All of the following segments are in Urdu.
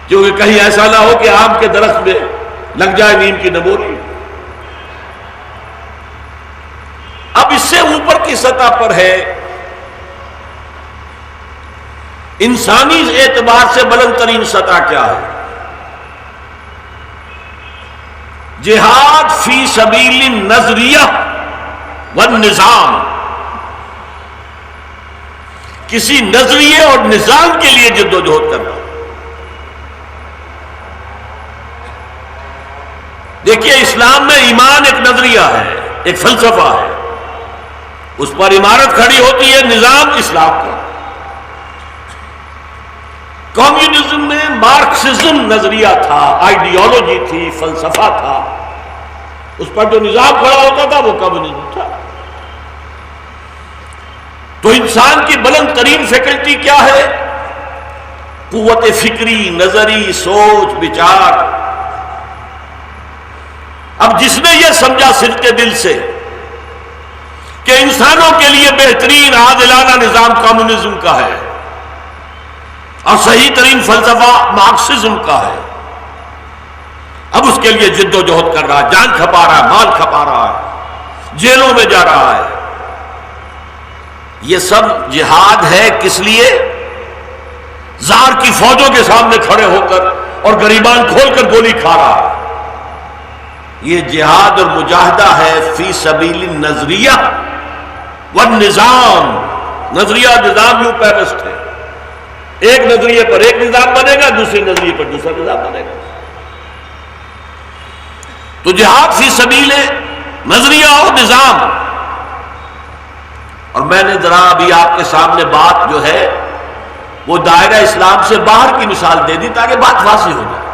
کیونکہ کہیں ایسا نہ ہو کہ آم کے درخت میں لگ جائے نیم کی نموری۔ اب اس سے اوپر کی سطح پر ہے، انسانی اعتبار سے بلند ترین سطح کیا ہے؟ جہاد فی سبیل النظریہ والنظام، کسی نظریے اور نظام کے لیے جد و جہد کرنا۔ دیکھیے اسلام میں ایمان ایک نظریہ ہے، ایک فلسفہ ہے، اس پر عمارت کھڑی ہوتی ہے نظام اسلام کا۔ کمیونزم میں مارکسزم نظریہ تھا، آئیڈیالوجی تھی، فلسفہ تھا، اس پر جو نظام کھڑا ہوتا تھا وہ کمیونزم تھا۔ تو انسان کی بلند ترین فیکلٹی کیا ہے؟ قوت فکری، نظری، سوچ، بچار۔ اب جس نے یہ سمجھا صدق دل سے کہ انسانوں کے لیے بہترین عادلانہ نظام کمیونزم کا ہے اور صحیح ترین فلسفہ مارکسزم کا ہے، اب اس کے لیے جد و جہد کر رہا ہے، جان کھپا رہا ہے، مال کھپا رہا ہے، جیلوں میں جا رہا ہے۔ یہ سب جہاد ہے کس لیے؟ زار کی فوجوں کے سامنے کھڑے ہو کر اور گریبان کھول کر گولی کھا رہا ہے۔ یہ جہاد اور مجاہدہ ہے فی سبیل النظریہ والنظام۔ نظریہ نظام یوں پیوست ہے، ایک نظریے پر ایک نظام بنے گا، دوسرے نظریے پر دوسرا نظام بنے گا۔ تو جہاد فی سبیل نظریہ اور نظام۔ اور میں نے ذرا ابھی آپ کے سامنے بات جو ہے وہ دائرہ اسلام سے باہر کی مثال دے دی تاکہ بات واضح ہو جائے۔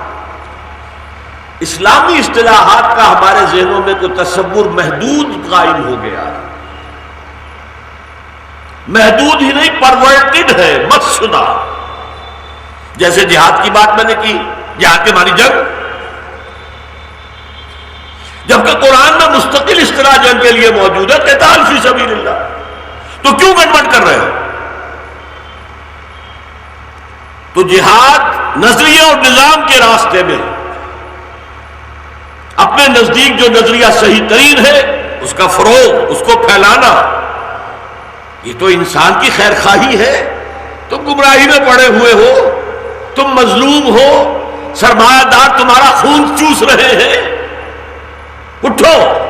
اسلامی اصطلاحات کا ہمارے ذہنوں میں کوئی تصور محدود قائم ہو گیا ہے، محدود ہی نہیں پرورٹڈ ہے، مت شدہ۔ جیسے جہاد کی بات میں نے کی، جہاد کے معنی جنگ، جبکہ قرآن میں مستقل اصطلاح جنگ کے لیے موجود ہے، قتال فی سبیل اللہ، تو کیوں گڑبڑ کر رہے ہو؟ تو جہاد نظریہ اور نظام کے راستے میں اپنے نزدیک جو نظریہ صحیح ترین ہے اس کا فروغ، اس کو پھیلانا، یہ تو انسان کی خیر خواہی ہے۔ تم گمراہی میں پڑے ہوئے ہو، تم مظلوم ہو، سرمایہ دار تمہارا خون چوس رہے ہیں، اٹھو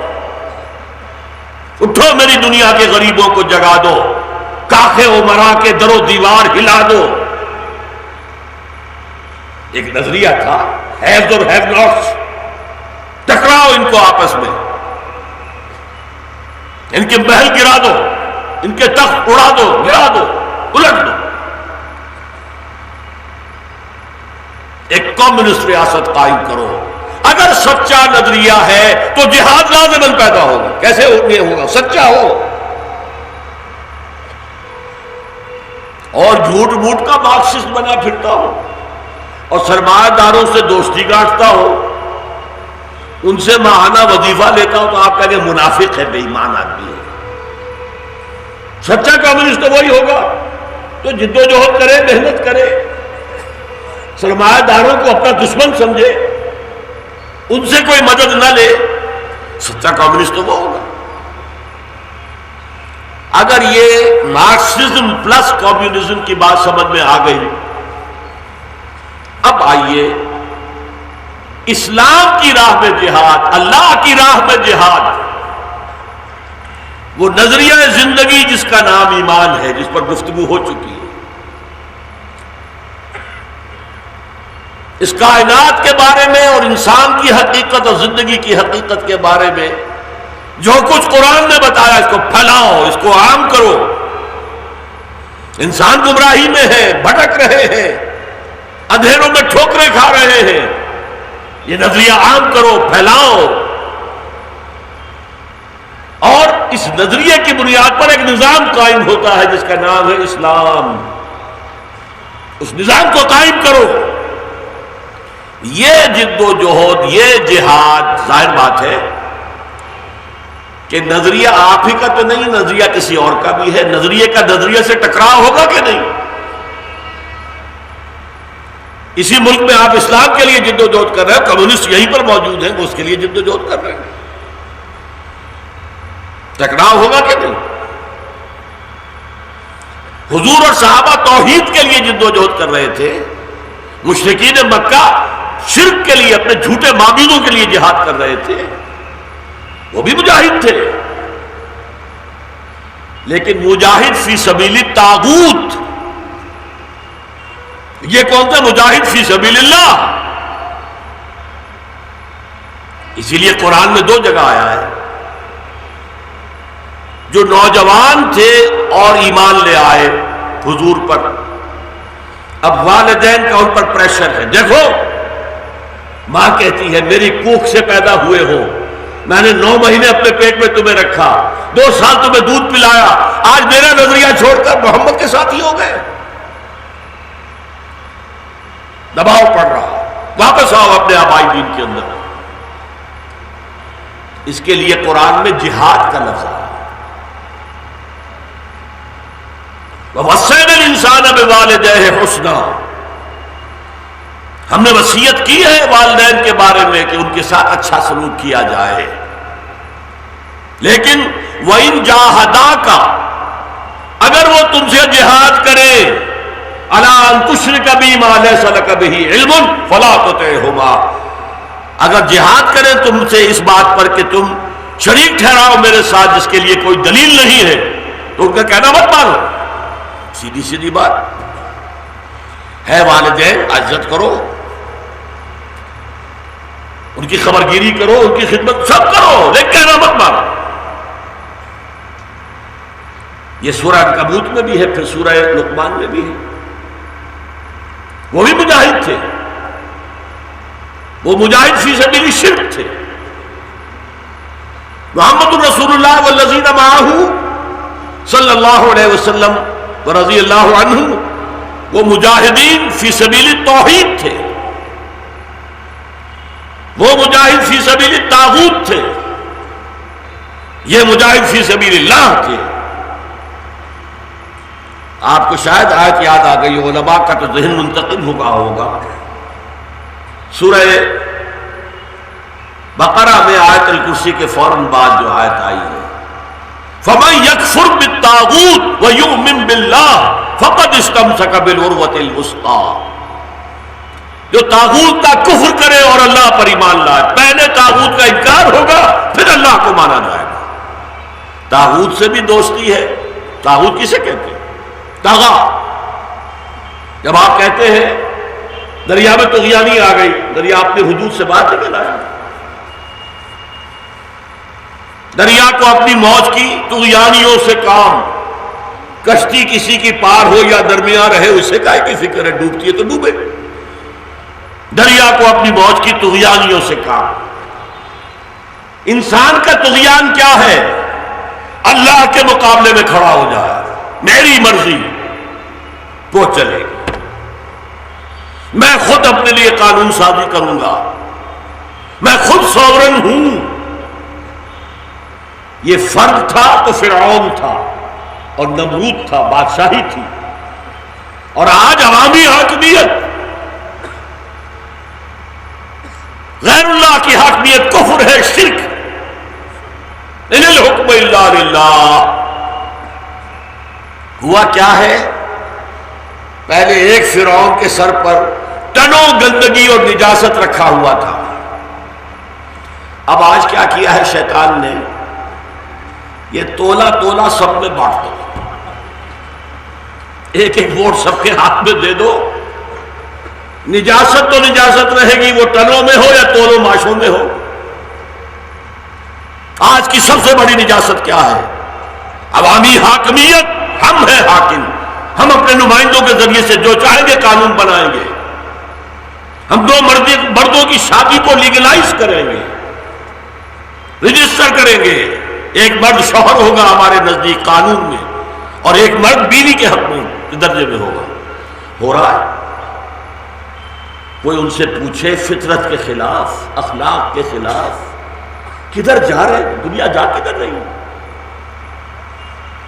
اٹھو، میری دنیا کے غریبوں کو جگا دو، کاخے امرا کے در و دیوار ہلا دو۔ ایک نظریہ تھا، ہیوز اور ہیو ناٹس، ٹکراؤ ان کو آپس میں، ان کے محل گرا دو، ان کے تخت اڑا دو، گرا دو، الٹ دو۔ ایک کمیونسٹ ریاست قائم کرو۔ اگر سچا نظریہ ہے تو جہاد لازماً پیدا ہوگا۔ کیسے یہ ہوگا؟ سچا ہو اور جھوٹ موٹ کا مارکسسٹ بنا پھرتا ہو اور سرمایہ داروں سے دوستی گانٹتا ہو، ان سے ماہانہ وظیفہ لیتا ہو، تو آپ کہیں گے منافق ہے، بے ایمان آدمی ہے۔ سچا کمیونسٹ تو وہی ہوگا تو جد و جہد کرے، محنت کرے، سرمایہ داروں کو اپنا دشمن سمجھے، ان سے کوئی مدد نہ لے۔ سچا کمیونسٹ تو وہ ہوگا۔ اگر یہ مارکسزم پلس کمیونزم کی بات سمجھ میں آ گئی، اب آئیے اسلام کی راہ میں جہاد، اللہ کی راہ میں جہاد، وہ نظریہ زندگی جس کا نام ایمان ہے، جس پر گفتگو ہو چکی ہے۔ اس کائنات کے بارے میں اور انسان کی حقیقت اور زندگی کی حقیقت کے بارے میں جو کچھ قرآن نے بتایا، اس کو پھیلاؤ، اس کو عام کرو۔ انسان گمراہی میں ہے، بھٹک رہے ہیں، اندھیروں میں ٹھوکریں کھا رہے ہیں، یہ نظریہ عام کرو، پھیلاؤ۔ اور اس نظریے کی بنیاد پر ایک نظام قائم ہوتا ہے جس کا نام ہے اسلام۔ اس نظام کو قائم کرو۔ یہ جد و جہد، یہ جہاد، ظاہر بات ہے کہ نظریہ آپ ہی کا تو نہیں، نظریہ کسی اور کا بھی ہے۔ نظریے کا نظریے سے ٹکراؤ ہوگا کہ نہیں؟ اسی ملک میں آپ اسلام کے لیے جد و جہد کر رہے ہیں، کمیونسٹ یہیں پر موجود ہیں، وہ اس کے لیے جد و جہد کر رہے ہیں، ٹکراؤ ہوگا کہ نہیں؟ حضور اور صحابہ توحید کے لیے جد و جہد کر رہے تھے، مشرکین مکہ شرک کے لیے، اپنے جھوٹے معبودوں کے لیے جہاد کر رہے تھے، وہ بھی مجاہد تھے، لیکن مجاہد فی سبیل الطاغوت، یہ کون تھا؟ مجاہد فی سبیل اللہ۔ اسی لیے قرآن میں 2 جگہ آیا ہے، جو نوجوان تھے اور ایمان لے آئے حضور پر، اب والدین کا ان پر پریشر ہے۔ دیکھو ماں کہتی ہے میری کوکھ سے پیدا ہوئے ہو، میں نے 9 مہینے اپنے پیٹ میں تمہیں رکھا، 2 سال تمہیں دودھ پلایا، آج میرا نظریہ چھوڑ کر محمد کے ساتھ ہی ہو گئے، دباؤ پڑ رہا، واپس آؤ اپنے آبائی دین کے اندر۔ اس کے لیے قرآن میں جہاد کا لفظ ہے، وَوَصَّيْنَا الْإِنسَانَ بِوَالِدَيْهِ حُسْنًا، ہم نے وصیت کی ہے والدین کے بارے میں کہ ان کے ساتھ اچھا سلوک کیا جائے، لیکن وَإِن جَاهَدَاكَ، اگر وہ تم سے جہاد کرے، عَلَىٰ أَن تُشْرِكَ بِي مَا لَيْسَ لَكَ بِهِ عِلْمٌ فَلَا تُطِعْهُمَا، اگر جہاد کریں تم سے اس بات پر کہ تم شریک ٹھہراؤ میرے ساتھ جس کے لیے کوئی دلیل نہیں ہے، تو ان کا کہنا مت مانو، سیدھی سیدھی بات ہے۔ والدین عزت کرو، ان کی خبرگیری کرو، ان کی خدمت سب کرو، لیکن کہنا مت مانو۔ یہ سورہ عنکبوت میں بھی ہے، پھر سورہ لقمان میں بھی ہے۔ وہ بھی مجاہد تھے، وہ مجاہد فی سبیل الشرک تھے۔ محمد رسول اللہ والذین معہ صلی اللہ علیہ وسلم ورضی اللہ عنہ، وہ مجاہدین فی سبیل التوحید تھے، وہ مجاہد فی سبیل الطاغوت تھے، یہ مجاہد فی سبیل اللہ تھے۔ آپ کو شاید آیت یاد آ گئی، علماء کا تو ذہن منتقل ہوا ہوگا، سورہ بقرہ میں آیت الکرسی کے فوراً بعد جو آیت آئی ہے، فَمَن يَكْفُرْ بِالطَّاغُوتِ وَيُؤْمِن بِاللَّهِ فَقَدِ اسْتَمْسَكَ بِالْعُرْوَةِ الْوُثْقَىٰ، جو طاغوت کا کفر کرے اور اللہ پر ایمان لائے، پہلے طاغوت کا انکار ہوگا پھر اللہ کو مانا جائے گا۔ طاغوت سے بھی دوستی ہے، طاغوت کسے کہتے ہیں؟ طغا، جب آپ کہتے ہیں دریا میں طغیانی آ گئی، دریا اپنے حدود سے باہر نکل آیا، دریا کو اپنی موج کی طغیانیوں سے کام، کشتی کسی کی پار ہو یا درمیان رہے اسے کائے کی فکر ہے، ڈوبتی ہے تو ڈوبے، دریا کو اپنی موج کی طغیانیوں سے کام۔ انسان کا طغیان کیا ہے؟ اللہ کے مقابلے میں کھڑا ہو جائے، میری مرضی وہ چلے گی، میں خود اپنے لیے قانون سازی کروں گا، میں خود سوورن ہوں۔ یہ فرد تھا تو فرعون تھا اور نمرود تھا، بادشاہی تھی، اور آج عوامی حاکمیت، غیر اللہ کی حاکمیت کفر ہے، شرک۔ ان الحکم الا للہ۔ ہوا کیا ہے؟ پہلے ایک فرعون کے سر پر ٹنوں گندگی اور نجاست رکھا ہوا تھا، اب آج کیا کیا ہے شیطان نے؟ یہ تولا تولا سب میں بانٹ دو، ایک ایک ووٹ سب کے ہاتھ میں دے دو، نجاست تو نجاست رہے گی، وہ ٹنوں میں ہو یا تولوں ماشوں میں ہو۔ آج کی سب سے بڑی نجاست کیا ہے؟ عوامی حاکمیت، ہم ہیں حاکم، ہم اپنے نمائندوں کے ذریعے سے جو چاہیں گے قانون بنائیں گے، ہم 2 مردوں کی شادی کو لیگلائز کریں گے، رجسٹر کریں گے، ایک مرد شوہر ہوگا ہمارے نزدیک قانون میں، اور ایک مرد بیوی کے حق میں درجے میں ہوگا۔ ہو رہا ہے، کوئی ان سے پوچھے فطرت کے خلاف، اخلاق کے خلاف، کدھر جا رہے ہیں؟ دنیا جا کدھر رہی ہے؟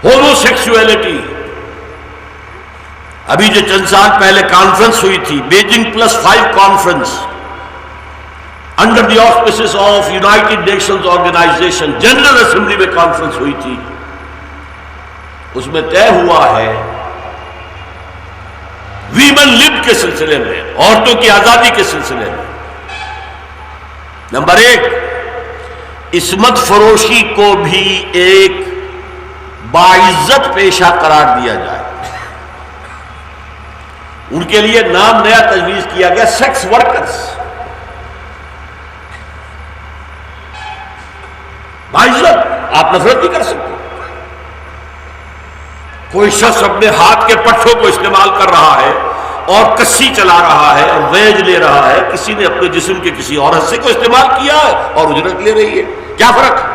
ہومو سیکسولیٹی، ابھی جو چند سال پہلے کانفرنس ہوئی تھی، Beijing plus five conference under the auspices of United Nations Organization, General Assembly میں کانفرنس ہوئی تھی، اس میں طے ہوا ہے ویمن لب کے سلسلے میں، عورتوں کی آزادی کے سلسلے میں، نمبر 1 عصمت فروشی کو بھی ایک باعزت پیشہ قرار دیا جائے۔ ان کے لیے نام نیا تجویز کیا گیا، سیکس ورکرز، باعزت، آپ نفرت نہیں کر سکتے۔ کوئی شخص اپنے ہاتھ کے پٹھوں کو استعمال کر رہا ہے اور کسی چلا رہا ہے اور ویج لے رہا ہے، کسی نے اپنے جسم کے کسی عورت سے کو استعمال کیا ہے اور اجرت لے رہی ہے، کیا فرق ہے؟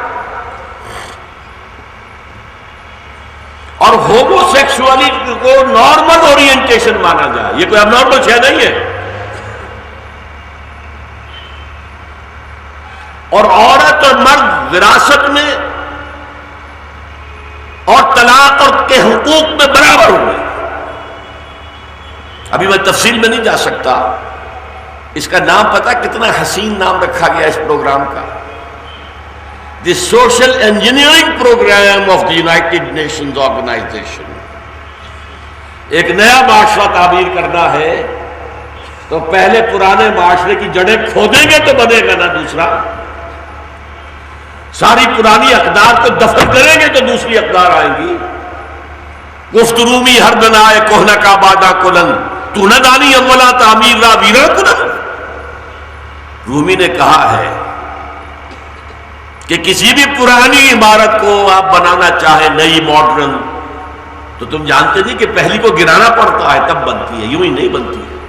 اور ہومو سیکسولیٹی کو نارمل اورینٹیشن مانا جائے، یہ کوئی اب نارمل شے نہیں ہے۔ اور عورت اور مرد وراثت میں اور طلاق اور کے حقوق میں برابر ہوئے۔ ابھی میں تفصیل میں نہیں جا سکتا، اس کا نام پتہ کتنا حسین نام رکھا گیا اس پروگرام کا، the social engineering programme of the United Nations Organization. ایک نیا معاشرہ تعمیر کرنا ہے تو پہلے پرانے معاشرے کی جڑیں کھودیں گے تو بنے گا نا دوسرا، ساری پرانی اقدار کو دفن کریں گے تو دوسری اقدار آئیں گی۔ گفت رومی ہر بنائے کوہنا کا بادہ کلن، تو نہ دانی اولا تعمیر را ویرا کلن۔ رومی نے کہا ہے کہ کسی بھی پرانی عمارت کو آپ بنانا چاہے نئی ماڈرن، تو تم جانتے نہیں کہ پہلی کو گرانا پڑتا ہے تب بنتی ہے، یوں ہی نہیں بنتی ہے۔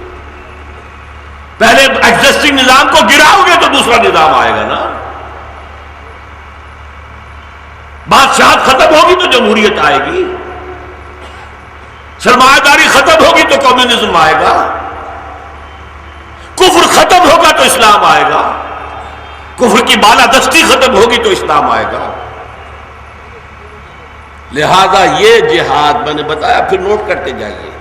پہلے ایگزسٹنگ نظام کو گراؤ گے تو دوسرا نظام آئے گا نا۔ بادشاہت ختم ہوگی تو جمہوریت آئے گی، سرمایہ داری ختم ہوگی تو کمیونزم آئے گا، کفر ختم ہوگا تو اسلام آئے گا، کفر کی بالادستی ختم ہوگی تو اسلام آئے گا۔ لہذا یہ جہاد میں نے بتایا، پھر نوٹ کرتے جائیے،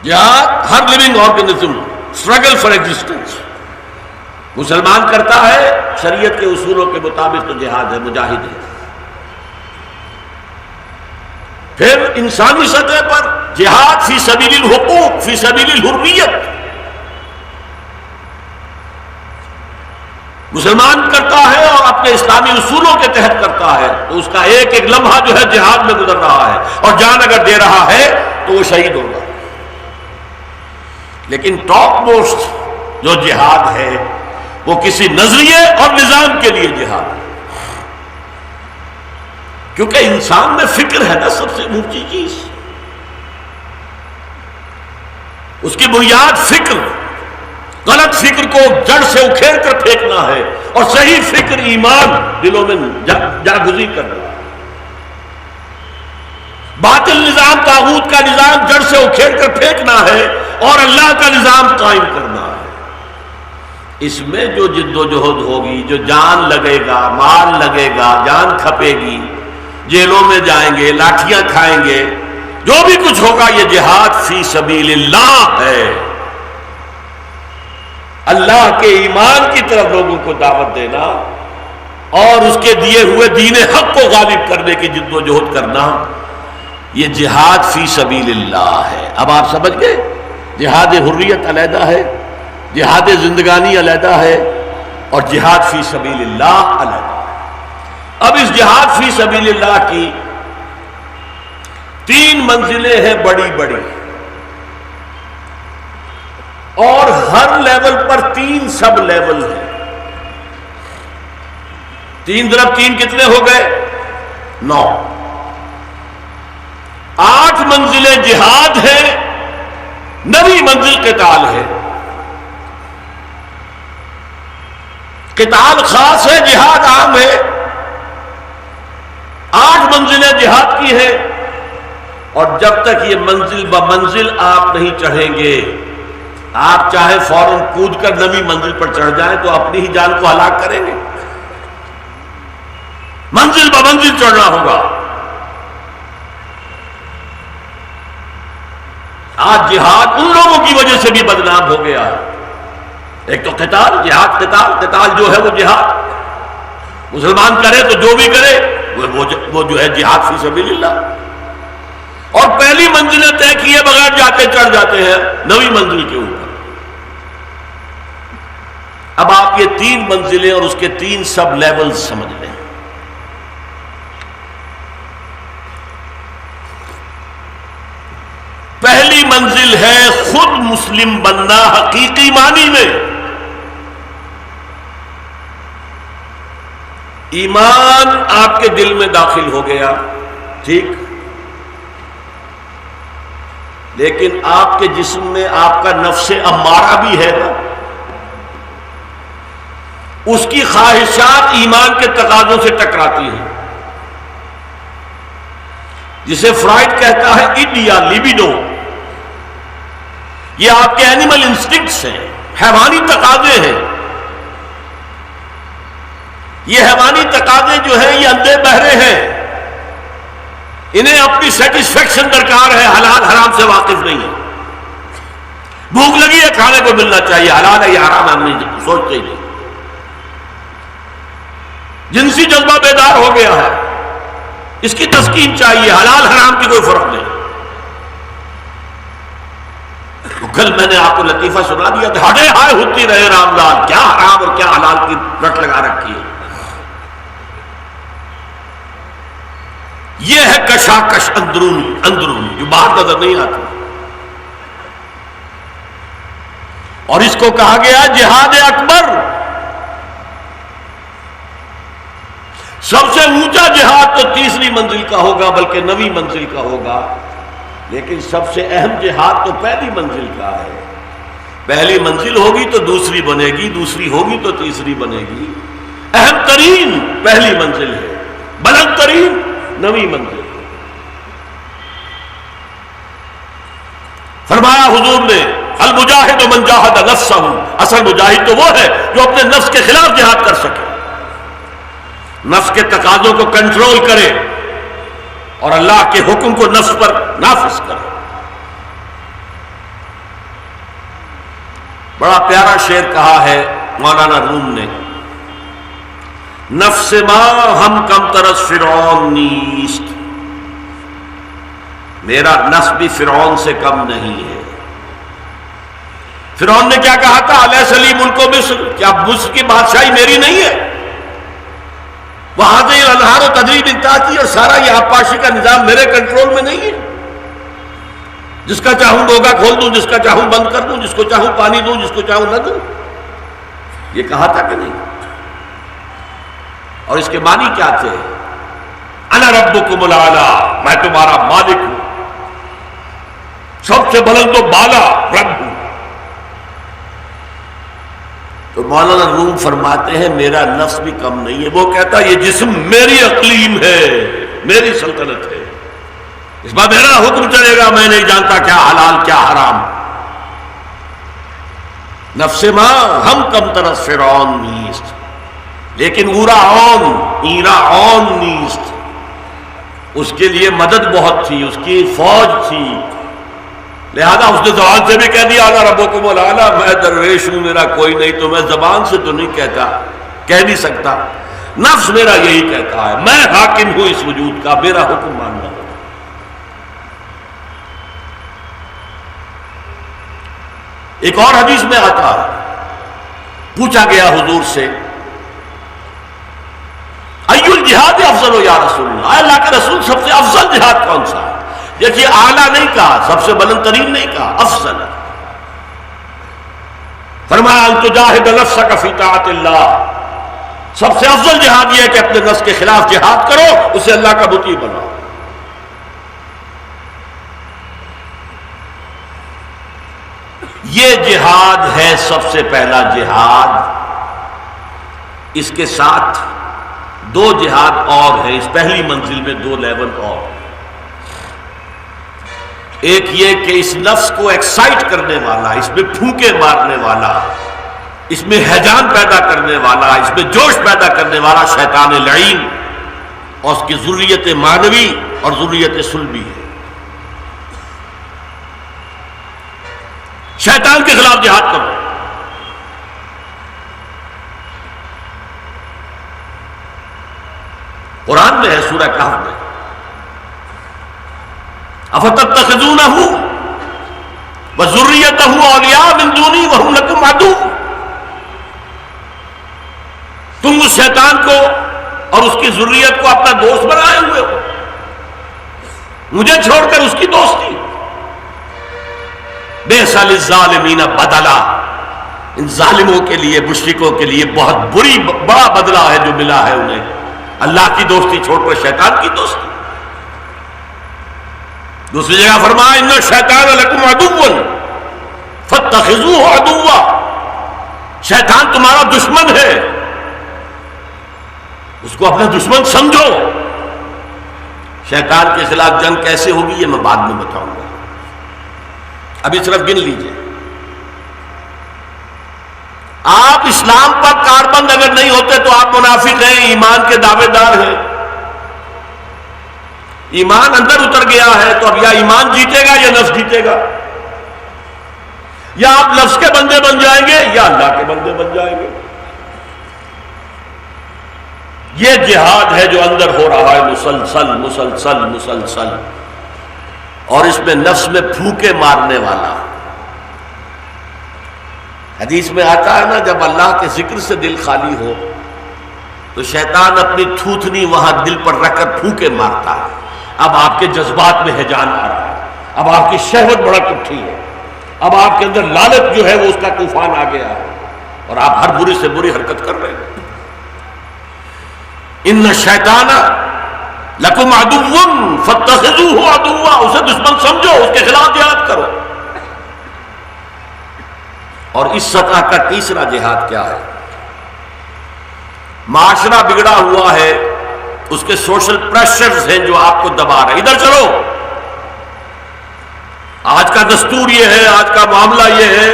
جہاد ہر living organism struggle for existence مسلمان کرتا ہے، شریعت کے اصولوں کے مطابق تو جہاد ہے، مجاہد ہے۔ پھر انسانی سطح پر جہاد فی سبیل الحقوق، فی سبیل الحریت، مسلمان کرتا ہے اور اپنے اسلامی اصولوں کے تحت کرتا ہے تو اس کا ایک ایک لمحہ جو ہے جہاد میں گزر رہا ہے، اور جان اگر دے رہا ہے تو وہ شہید ہوگا۔ لیکن ٹاپ موسٹ جو جہاد ہے وہ کسی نظریے اور نظام کے لیے جہاد ہے، کیونکہ انسان میں فکر ہے نا سب سے اونچی چیز، اس کی بنیاد فکر، غلط فکر کو جڑ سے اکھیڑ کر پھینکنا ہے اور صحیح فکر ایمان دلوں میں جاگزی کرنا ہے۔ باطل نظام، طاغوت کا نظام جڑ سے اکھیڑ کر پھینکنا ہے اور اللہ کا نظام قائم کرنا ہے۔ اس میں جو جد و جہد ہوگی، جو جان لگے گا، مال لگے گا، جان کھپے گی، جیلوں میں جائیں گے، لاٹھیاں کھائیں گے، جو بھی کچھ ہوگا یہ جہاد فی سبیل اللہ ہے۔ اللہ کے ایمان کی طرف لوگوں کو دعوت دینا اور اس کے دیے ہوئے دین حق کو غالب کرنے کی جد و جہد کرنا، یہ جہاد فی سبیل اللہ ہے۔ اب آپ سمجھ گئے، جہاد حریت علیحدہ ہے، جہاد زندگانی علیحدہ ہے، اور جہاد فی سبیل اللہ علیحدہ ہے۔ اب اس جہاد فی سبیل اللہ کی 3 منزلیں ہیں بڑی بڑی، اور ہر لیول پر 3 سب لیول ہیں۔ 3 × 3 کتنے ہو گئے؟ 9۔ 8 منزلیں جہاد ہیں، 9ویں منزل قتال ہے۔ قتال خاص ہے، جہاد عام ہے۔ 8 منزلیں جہاد کی ہیں، اور جب تک یہ منزل بمنزل آپ نہیں چڑھیں گے، آپ چاہے فوراً کود کر 9ویں منزل پر چڑھ جائیں تو اپنی ہی جان کو ہلاک کریں گے۔ منزل بمنزل چڑھنا ہوگا۔ آج جہاد ان لوگوں کی وجہ سے بھی بدنام ہو گیا ہے. ایک تو قتال، جہاد، قتال جو ہے وہ جہاد، مسلمان کرے تو جو بھی کرے وہ جو ہے جہاد فی سبیل اللہ. اور پہلی منزلیں طے کیے بغیر جاتے چڑھ جاتے ہیں 9ویں منزل کے اوپر. اب آپ یہ 3 منزلیں اور اس کے 3 سب لیولز سمجھ لیں. پہلی منزل ہے خود مسلم بننا حقیقی معنی میں. ایمان آپ کے دل میں داخل ہو گیا، ٹھیک، لیکن آپ کے جسم میں آپ کا نفس امارہ بھی ہے نا. اس کی خواہشات ایمان کے تقاضوں سے ٹکراتی ہیں، جسے فرائڈ کہتا ہے اِڈ یا لیبیڈو. یہ آپ کے اینیمل انسٹنکٹس ہیں، حیوانی تقاضے ہیں. یہ حیوانی تقاضے جو ہیں یہ اندھے بہرے ہیں، انہیں اپنی سیٹسفیکشن درکار ہے، حلال حرام سے واقف نہیں ہے. بھوک لگی ہے، کھانے کو ملنا چاہیے، حلال ہے یا حرام ہم نہیں سوچتے ہی نہیں. جنسی جذبہ بیدار ہو گیا ہے، اس کی تسکین چاہیے، حلال حرام کی کوئی فرق نہیں. کل میں نے آپ کو لطیفہ سنا دیا تھا، ہٹے ہائے ہوتی رہے رام لال، کیا حرام اور کیا حلال کی رٹ لگا رکھی ہے. یہ ہے کشاکش اندرونی جو باہر نظر نہیں آتی. اور اس کو کہا گیا جہاد اکبر. سب سے اونچا جہاد تو 3ری منزل کا ہوگا، بلکہ 9ویں منزل کا ہوگا. لیکن سب سے اہم جہاد تو پہلی منزل کا ہے. پہلی منزل ہوگی تو دوسری بنے گی، دوسری ہوگی تو تیسری بنے گی. اہم ترین پہلی منزل ہے، بلند ترین 9ویں منزل. فرمایا حضور نے المجاہد من جاہد نفسہ، اصل مجاہد تو وہ ہے جو اپنے نفس کے خلاف جہاد کر سکے، نفس کے تقاضوں کو کنٹرول کرے اور اللہ کے حکم کو نفس پر نافذ کرے. بڑا پیارا شعر کہا ہے مولانا روم نے، نفس ما ہم کم ترس فرعون نیست، میرا نفس بھی فرعون سے کم نہیں ہے. فرعون نے کیا کہا تھا؟ علیہ سلی ملک و مصر، کیا مصر کی بادشاہی میری نہیں ہے؟ وہاں سے الانہار و تجری من تحتی، اور سارا یہ آبپاشی کا نظام میرے کنٹرول میں نہیں ہے. جس کا چاہوں ڈوگا کھول دوں، جس کا چاہوں بند کر دوں، جس کو چاہوں پانی دوں، جس کو چاہوں نہ دوں. یہ کہا تھا کہ نہیں؟ اور اس کے معنی کیا تھے؟ انا ربکم الاعلی، میں تمہارا مالک ہوں، سب سے بلند و بالا رب ہوں. تو مولانا روم فرماتے ہیں میرا نفس بھی کم نہیں ہے. وہ کہتا ہے یہ جسم میری اقلیم ہے، میری سلطنت ہے، اس بار میرا حکم چلے گا، میں نہیں جانتا کیا حلال کیا حرام. نفس ما ہم کم ترس فرعون نیست، لیکن ایرا اون نیست، اس کے لیے مدد بہت تھی، اس کی فوج تھی. لہذا اس نے زبان سے بھی کہہ دیا انا ربکم الاعلی، میں درویش ہوں، میرا کوئی نہیں. تو میں زبان سے تو نہیں کہتا، کہہ نہیں سکتا، نفس میرا یہی کہتا ہے، میں حاکم ہوں اس وجود کا، میرا حکم ماننا. ایک اور حدیث میں آتا ہے، پوچھا گیا حضور سے ای الجہاد افضل یا رسول اللہ، اے اللہ کے رسول سب سے افضل جہاد کون سا ہے؟ دیکھیے اعلیٰ نہیں کہا، سب سے بلند ترین نہیں کہا، افضل. فرمایا ان تجاہد نفسک فی طاعت اللہ، سب سے افضل جہاد یہ ہے کہ اپنے نفس کے خلاف جہاد کرو، اسے اللہ کا مطیع بناؤ. یہ جہاد ہے سب سے پہلا جہاد. اس کے ساتھ 2 جہاد اور ہیں، اس پہلی منزل میں 2 لیول اور. ایک یہ کہ اس نفس کو ایکسائٹ کرنے والا، اس میں پھونکے مارنے والا، اس میں ہیجان پیدا کرنے والا، اس میں جوش پیدا کرنے والا شیطان لعین اور اس کی ذریت معنوی اور ذریت صلبی ہے. شیطان کے خلاف جہاد کرو. قرآن میں ہے سورہ کہف میں افتتخذونہ وذریتہ اولیاء من دونی وہم لکم عدو. تم اس شیطان کو اور اس کی ذریت کو اپنا دوست بنائے ہوئے ہو، مجھے چھوڑ کر اس کی دوستی. بئس للظالمین بدلا، ان ظالموں کے لیے، مشرکوں کے لیے بہت بڑا بدلہ ہے جو ملا ہے انہیں، اللہ کی دوستی چھوڑ کر شیطان کی دوستی. دوسری جگہ فرمایا ان الشیطان لکم عدو فاتخذوہ عدوا، شیطان تمہارا دشمن ہے، اس کو اپنا دشمن سمجھو. شیطان کے خلاف جنگ کیسے ہوگی یہ میں بعد میں بتاؤں گا، ابھی صرف گن لیجئے. آپ اسلام پر کاربند اگر نہیں ہوتے تو آپ منافق ہیں، ایمان کے دعوے دار ہیں. ایمان اندر اتر گیا ہے تو اب یا ایمان جیتے گا یا نفس جیتے گا، یا آپ نفس کے بندے بن جائیں گے یا اللہ کے بندے بن جائیں گے. یہ جہاد ہے جو اندر ہو رہا ہے مسلسل مسلسل مسلسل، اور اس میں نفس میں پھوکے مارنے والا. حدیث میں آتا ہے نا، جب اللہ کے ذکر سے دل خالی ہو تو شیطان اپنی تھوتنی وہاں دل پر رکھ کر پھوکے مارتا ہے. اب آپ کے جذبات میں ہیجان آ رہا ہے، اب آپ کی شہوت بڑک اٹھی ہے، اب آپ کے اندر لالچ جو ہے وہ اس کا طوفان آ گیا ہے، اور آپ ہر بری سے بری حرکت کر رہے ہیں. ان الشیطان لکم عدو فاتخذوہ عدوا، اسے دشمن سمجھو، اس کے خلاف جہاد کرو. اور اس سطح کا تیسرا جہاد کیا ہے؟ معاشرہ بگڑا ہوا ہے، اس کے سوشل پریشرز ہیں جو آپ کو دبا رہے ہیں. ادھر چلو، آج کا دستور یہ ہے، آج کا معاملہ یہ ہے،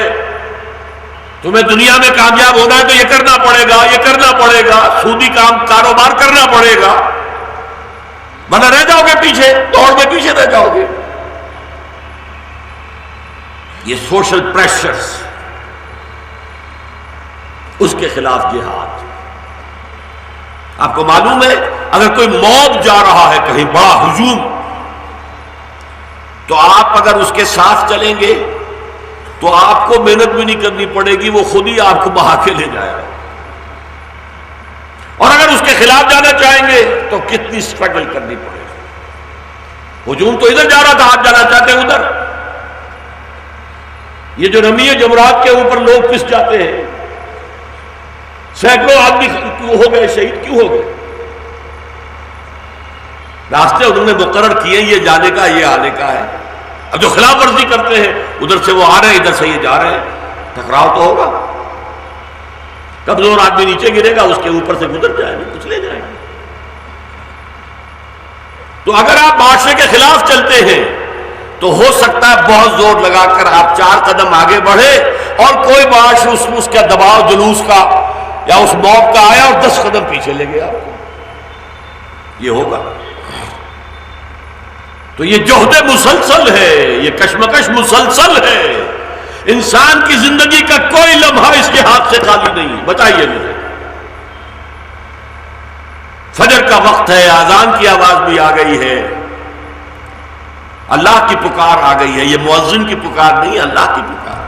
تمہیں دنیا میں کامیاب ہونا ہے تو یہ کرنا پڑے گا، یہ کرنا پڑے گا، سودی کاروبار کرنا پڑے گا، ورنہ رہ جاؤ گے پیچھے، دوڑ میں پیچھے رہ جاؤ گے. یہ سوشل پریشرز، اس کے خلاف جہاد. آپ کو معلوم ہے اگر کوئی موب جا رہا ہے کہیں، بڑا ہجوم، تو آپ اگر اس کے ساتھ چلیں گے تو آپ کو محنت بھی نہیں کرنی پڑے گی، وہ خود ہی آپ کو بہا کے لے جائے گا. اور اگر اس کے خلاف جانا چاہیں گے تو کتنی سٹرگل کرنی پڑے گی. ہجوم تو ادھر جا رہا تھا، آپ جانا چاہتے ہیں ادھر. یہ جو رمیے جمرات کے اوپر لوگ پس جاتے ہیں، سینکڑوں آدمی کیوں ہو گئے، شہید کیوں ہو گئے؟ راستے انہوں نے مقرر کیے، یہ جانے کا یہ آنے کا ہے. اب جو خلاف ورزی کرتے ہیں، ادھر سے وہ آ رہے ہیں، ادھر سے یہ جا رہے ہیں، ٹکراؤ تو ہوگا. کمزور آدمی نیچے گرے گا، اس کے اوپر سے گزر جائیں گے، کچھ لے جائیں گے. تو اگر آپ معاشرے کے خلاف چلتے ہیں تو ہو سکتا ہے بہت زور لگا کر آپ 4 قدم آگے بڑھے اور کوئی معاشرہ اس کا دباؤ جلوس کا یا اس موب کا آیا اور 10 قدم پیچھے لے گیا آپ کو. یہ ہوگا. تو یہ جہد مسلسل ہے، یہ کشمکش مسلسل ہے. انسان کی زندگی کا کوئی لمحہ اس کے ہاتھ سے خالی نہیں. بتائیے مجھے، فجر کا وقت ہے، اذان کی آواز بھی آ گئی ہے، اللہ کی پکار آ گئی ہے. یہ مؤذن کی پکار نہیں، اللہ کی پکار.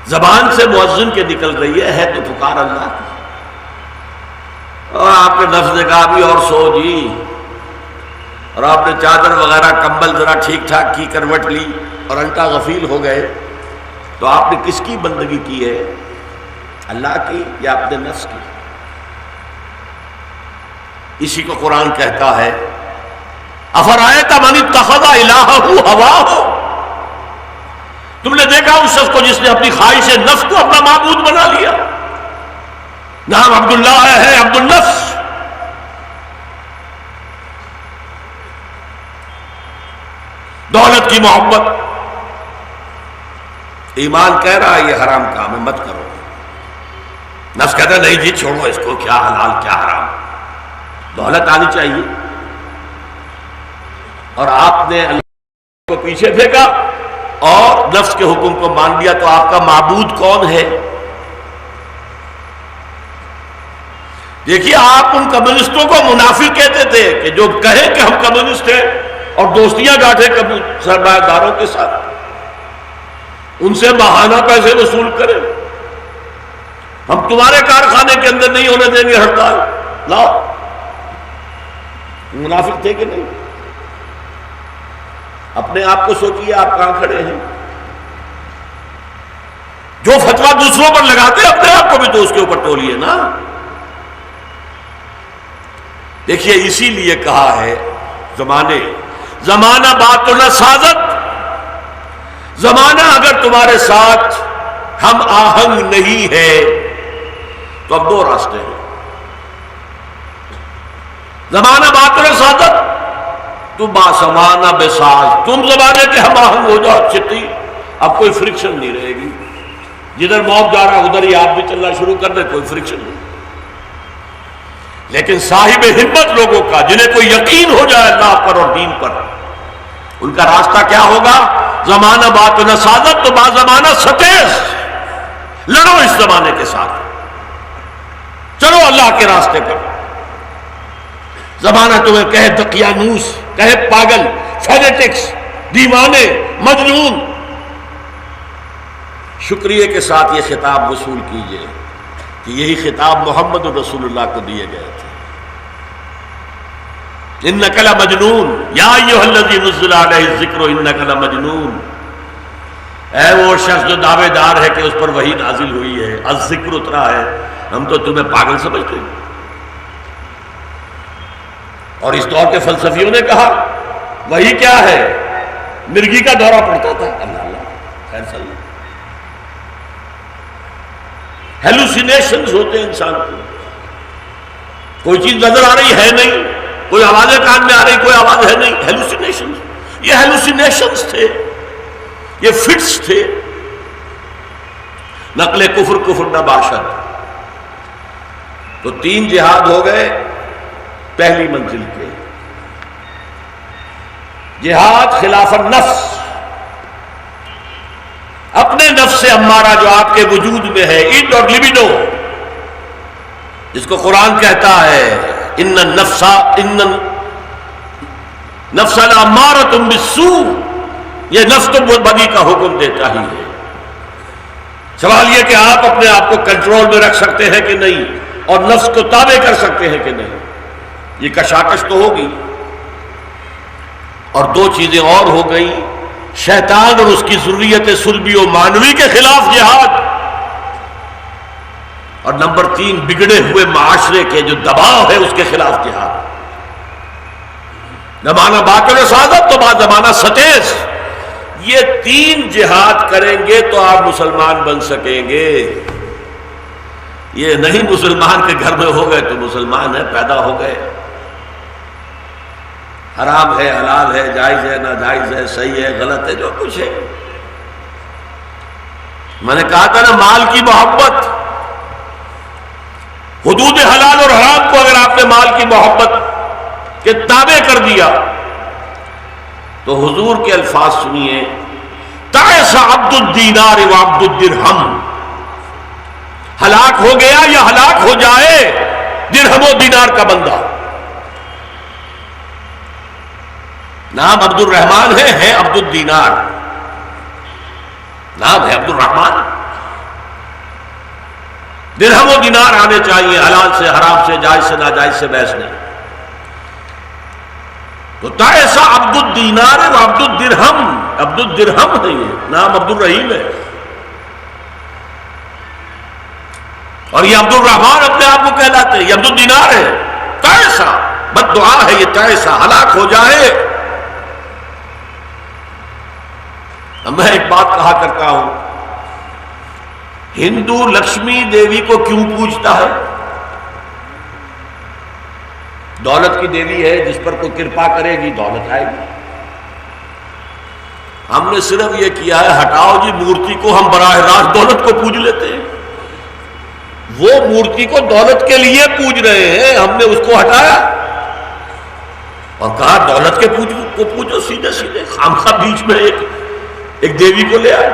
زبان سے مؤذن کے نکل رہی ہے تو پکار اللہ کی. اور آپ کے نفس نے کہا بھی اور سو جی، اور آپ نے چادر وغیرہ کمبل ذرا ٹھیک ٹھاک کی، کروٹ لی اور الٹا غفیل ہو گئے. تو آپ نے کس کی بندگی کی ہے؟ اللہ کی یا اپنے نفس کی؟ اسی کو قرآن کہتا ہے افرأیت من اتخذ الہہ ہواہ. تم نے دیکھا اس شخص کو جس نے اپنی خواہش نفس کو اپنا معبود بنا لیا. نام عبداللہ ہے، عبد النفس. دولت کی محبت. ایمان کہہ رہا ہے یہ حرام کام ہے، مت کرو. نفس کہتا ہے نہیں جی چھوڑو اس کو، کیا حلال کیا حرام. دولت آنی چاہیے. اور آپ نے کو پیچھے پھینکا اور نفس کے حکم کو مان لیا، تو آپ کا معبود کون ہے؟ دیکھیے، آپ ان کمیونسٹوں کو منافق کہتے تھے کہ جو کہیں کہ ہم کمیونسٹ ہیں اور دوستیاں گاٹھے سرمایہ داروں کے ساتھ، ان سے ماہانہ پیسے وصول کریں، ہم تمہارے کارخانے کے اندر نہیں ہونے دیں گے ہڑتال، لاؤ۔ منافق تھے کہ نہیں؟ اپنے آپ کو سوچئے آپ کہاں کھڑے ہیں؟ جو فتویٰ دوسروں پر لگاتے اپنے آپ کو بھی تو اس کے اوپر تولیے نا۔ دیکھیے، اسی لیے کہا ہے زمانہ بات تو نہ سازت، زمانہ اگر تمہارے ساتھ ہم آہنگ نہیں ہے تو اب دو راستے ہیں۔ زمانہ بات تو نہ سازت، تو باسمانہ بساز، تم زمانے کے ہم آہنگ ہو جاؤ، چھٹی، اب کوئی فرکشن نہیں رہے گی، جدھر موب جا رہا ادھر ہی آپ بھی چلنا شروع کر دیں، کوئی فرکشن نہیں۔ لیکن صاحب ہمت لوگوں کا، جنہیں کوئی یقین ہو جائے اللہ پر اور دین پر، ان کا راستہ کیا ہوگا؟ زمانہ بات نہ سازت تو با زمانہ ستیز، لڑو اس زمانے کے ساتھ، چلو اللہ کے راستے پر۔ زمانہ تمہیں کہے دقیانوس، کہے پاگل، فینیٹکس، دیوانے، مجنون، شکریہ کے ساتھ یہ خطاب وصول کیجئے کہ یہی خطاب محمد رسول اللہ کو دیے گئے تھے۔ انک لمجنون یا ایھا الذی نزل علیہ الذکر انک لمجنون، اے وہ شخص جو دعوے دار ہے کہ اس پر وحی نازل ہوئی ہے، الذکر اترا ہے، ہم تو تمہیں پاگل سمجھتے ہیں۔ اور اس دور کے فلسفیوں نے کہا وحی کیا ہے؟ مرگی کا دورہ پڑتا تھا، اللہ خیر صلی اللہ، ہیلوسینیشنز ہوتے ہیں انسان کو، کوئی چیز نظر آ رہی ہے نہیں، کوئی آوازیں کان میں آ رہی، کوئی آواز ہے نہیں، ہیلوسینیشنز۔ یہ ہیلوسینیشنز تھے، یہ فٹس تھے۔ نقل کفر نہ باشد، تو 3 جہاد ہو گئے پہلی منزل کے۔ جہاد خلاف النفس، اپنے نفس سے امارہ جو آپ کے وجود میں ہے، اِڈ اور لبیڈو، جس کو قرآن کہتا ہے ان النفس لامارۃ بالسوء، یہ نفس تو بدی کا حکم دیتا ہی ہے۔ سوال یہ کہ آپ اپنے آپ کو کنٹرول میں رکھ سکتے ہیں کہ نہیں، اور نفس کو تابع کر سکتے ہیں کہ نہیں، یہ کشاکش تو ہوگی۔ اور 2 چیزیں اور ہو گئیں، شیطان اور اس کی ذریت سلبی و مانوی کے خلاف جہاد، اور نمبر 3 بگڑے ہوئے معاشرے کے جو دباؤ ہے اس کے خلاف جہاد۔ زمانہ باطل سعادت تو بعد زمانہ ستیز، یہ 3 جہاد کریں گے تو آپ مسلمان بن سکیں گے۔ یہ نہیں مسلمان کے گھر میں ہو گئے تو مسلمان ہے، پیدا ہو گئے، حرام ہے، حلال ہے، جائز ہے، ناجائز ہے، صحیح ہے، غلط ہے، جو کچھ ہے۔ میں نے کہا تھا نا، مال کی محبت، حدود حلال اور حرام کو اگر آپ نے مال کی محبت کے تابع کر دیا تو حضور کے الفاظ سنیے، تعس عبد الدینار و عبد الدرہم، ہلاک ہو گیا یا ہلاک ہو جائے درہم و دینار کا بندہ۔ نام عبد الرحمن ہے عبد الدینار، نام ہے عبد الرحمن۔ درہم و دینار آنے چاہیے، حلال سے، حرام سے، جائز سے، ناجائز سے بحث نہیں۔ تو ایسا عبد الدینار و عبد الدرہم، عبد الدرہم ہے، یہ نام عبد الرحیم ہے، اور یہ عبد الرحمن اپنے آپ کو کہلاتے ہیں، یہ عبد الدینار ہے۔ ایسا بد دعا ہے یہ، ایسا ہلاک ہو جائے۔ میں ایک بات کہا کرتا ہوں، ہندو لکشمی دیوی کو کیوں پوجتا ہے؟ دولت کی دیوی ہے، جس پر کوئی کرپا کرے گی دولت آئے گی۔ ہم نے صرف یہ کیا ہے، ہٹاؤ جی مورتی کو، ہم براہ راست دولت کو پوج لیتے ہیں۔ وہ مورتی کو دولت کے لیے پوج رہے ہیں، ہم نے اس کو ہٹایا اور کہا دولت کے پوجو۔ کو پوچھو سیدھے سیدھے، خامخواہ بیچ میں ایک دیوی کو لے آئے۔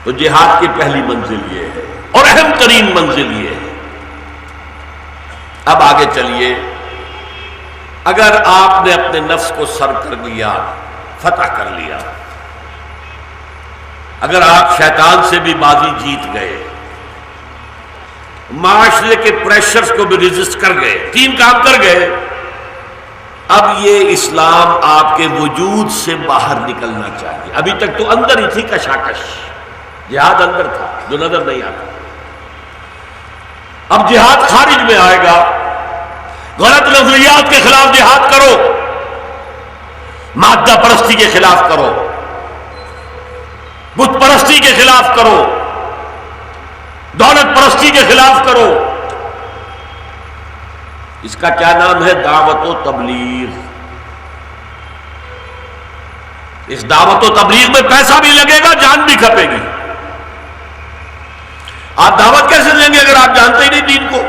تو جہاد کی پہلی منزل یہ ہے اور اہم ترین منزل یہ ہے۔ اب آگے چلیے، اگر آپ نے اپنے نفس کو سر کر لیا، فتح کر لیا، اگر آپ شیطان سے بھی بازی جیت گئے، معاشرے کے پریشرز کو بھی ریزسٹ کر گئے، تین کام کر گئے، اب یہ اسلام آپ کے وجود سے باہر نکلنا چاہیے۔ ابھی تک تو اندر ہی تھی کشاکش، جہاد اندر تھا جو نظر نہیں آتا، اب جہاد خارج میں آئے گا۔ غلط نظریات کے خلاف جہاد کرو، مادہ پرستی کے خلاف کرو، بت پرستی کے خلاف کرو، دولت پرستی کے خلاف کرو۔ اس کا کیا نام ہے؟ دعوت و تبلیغ۔ اس دعوت و تبلیغ میں پیسہ بھی لگے گا، جان بھی کھپے گی۔ آپ دعوت کیسے دیں گے اگر آپ جانتے ہی نہیں دین کو؟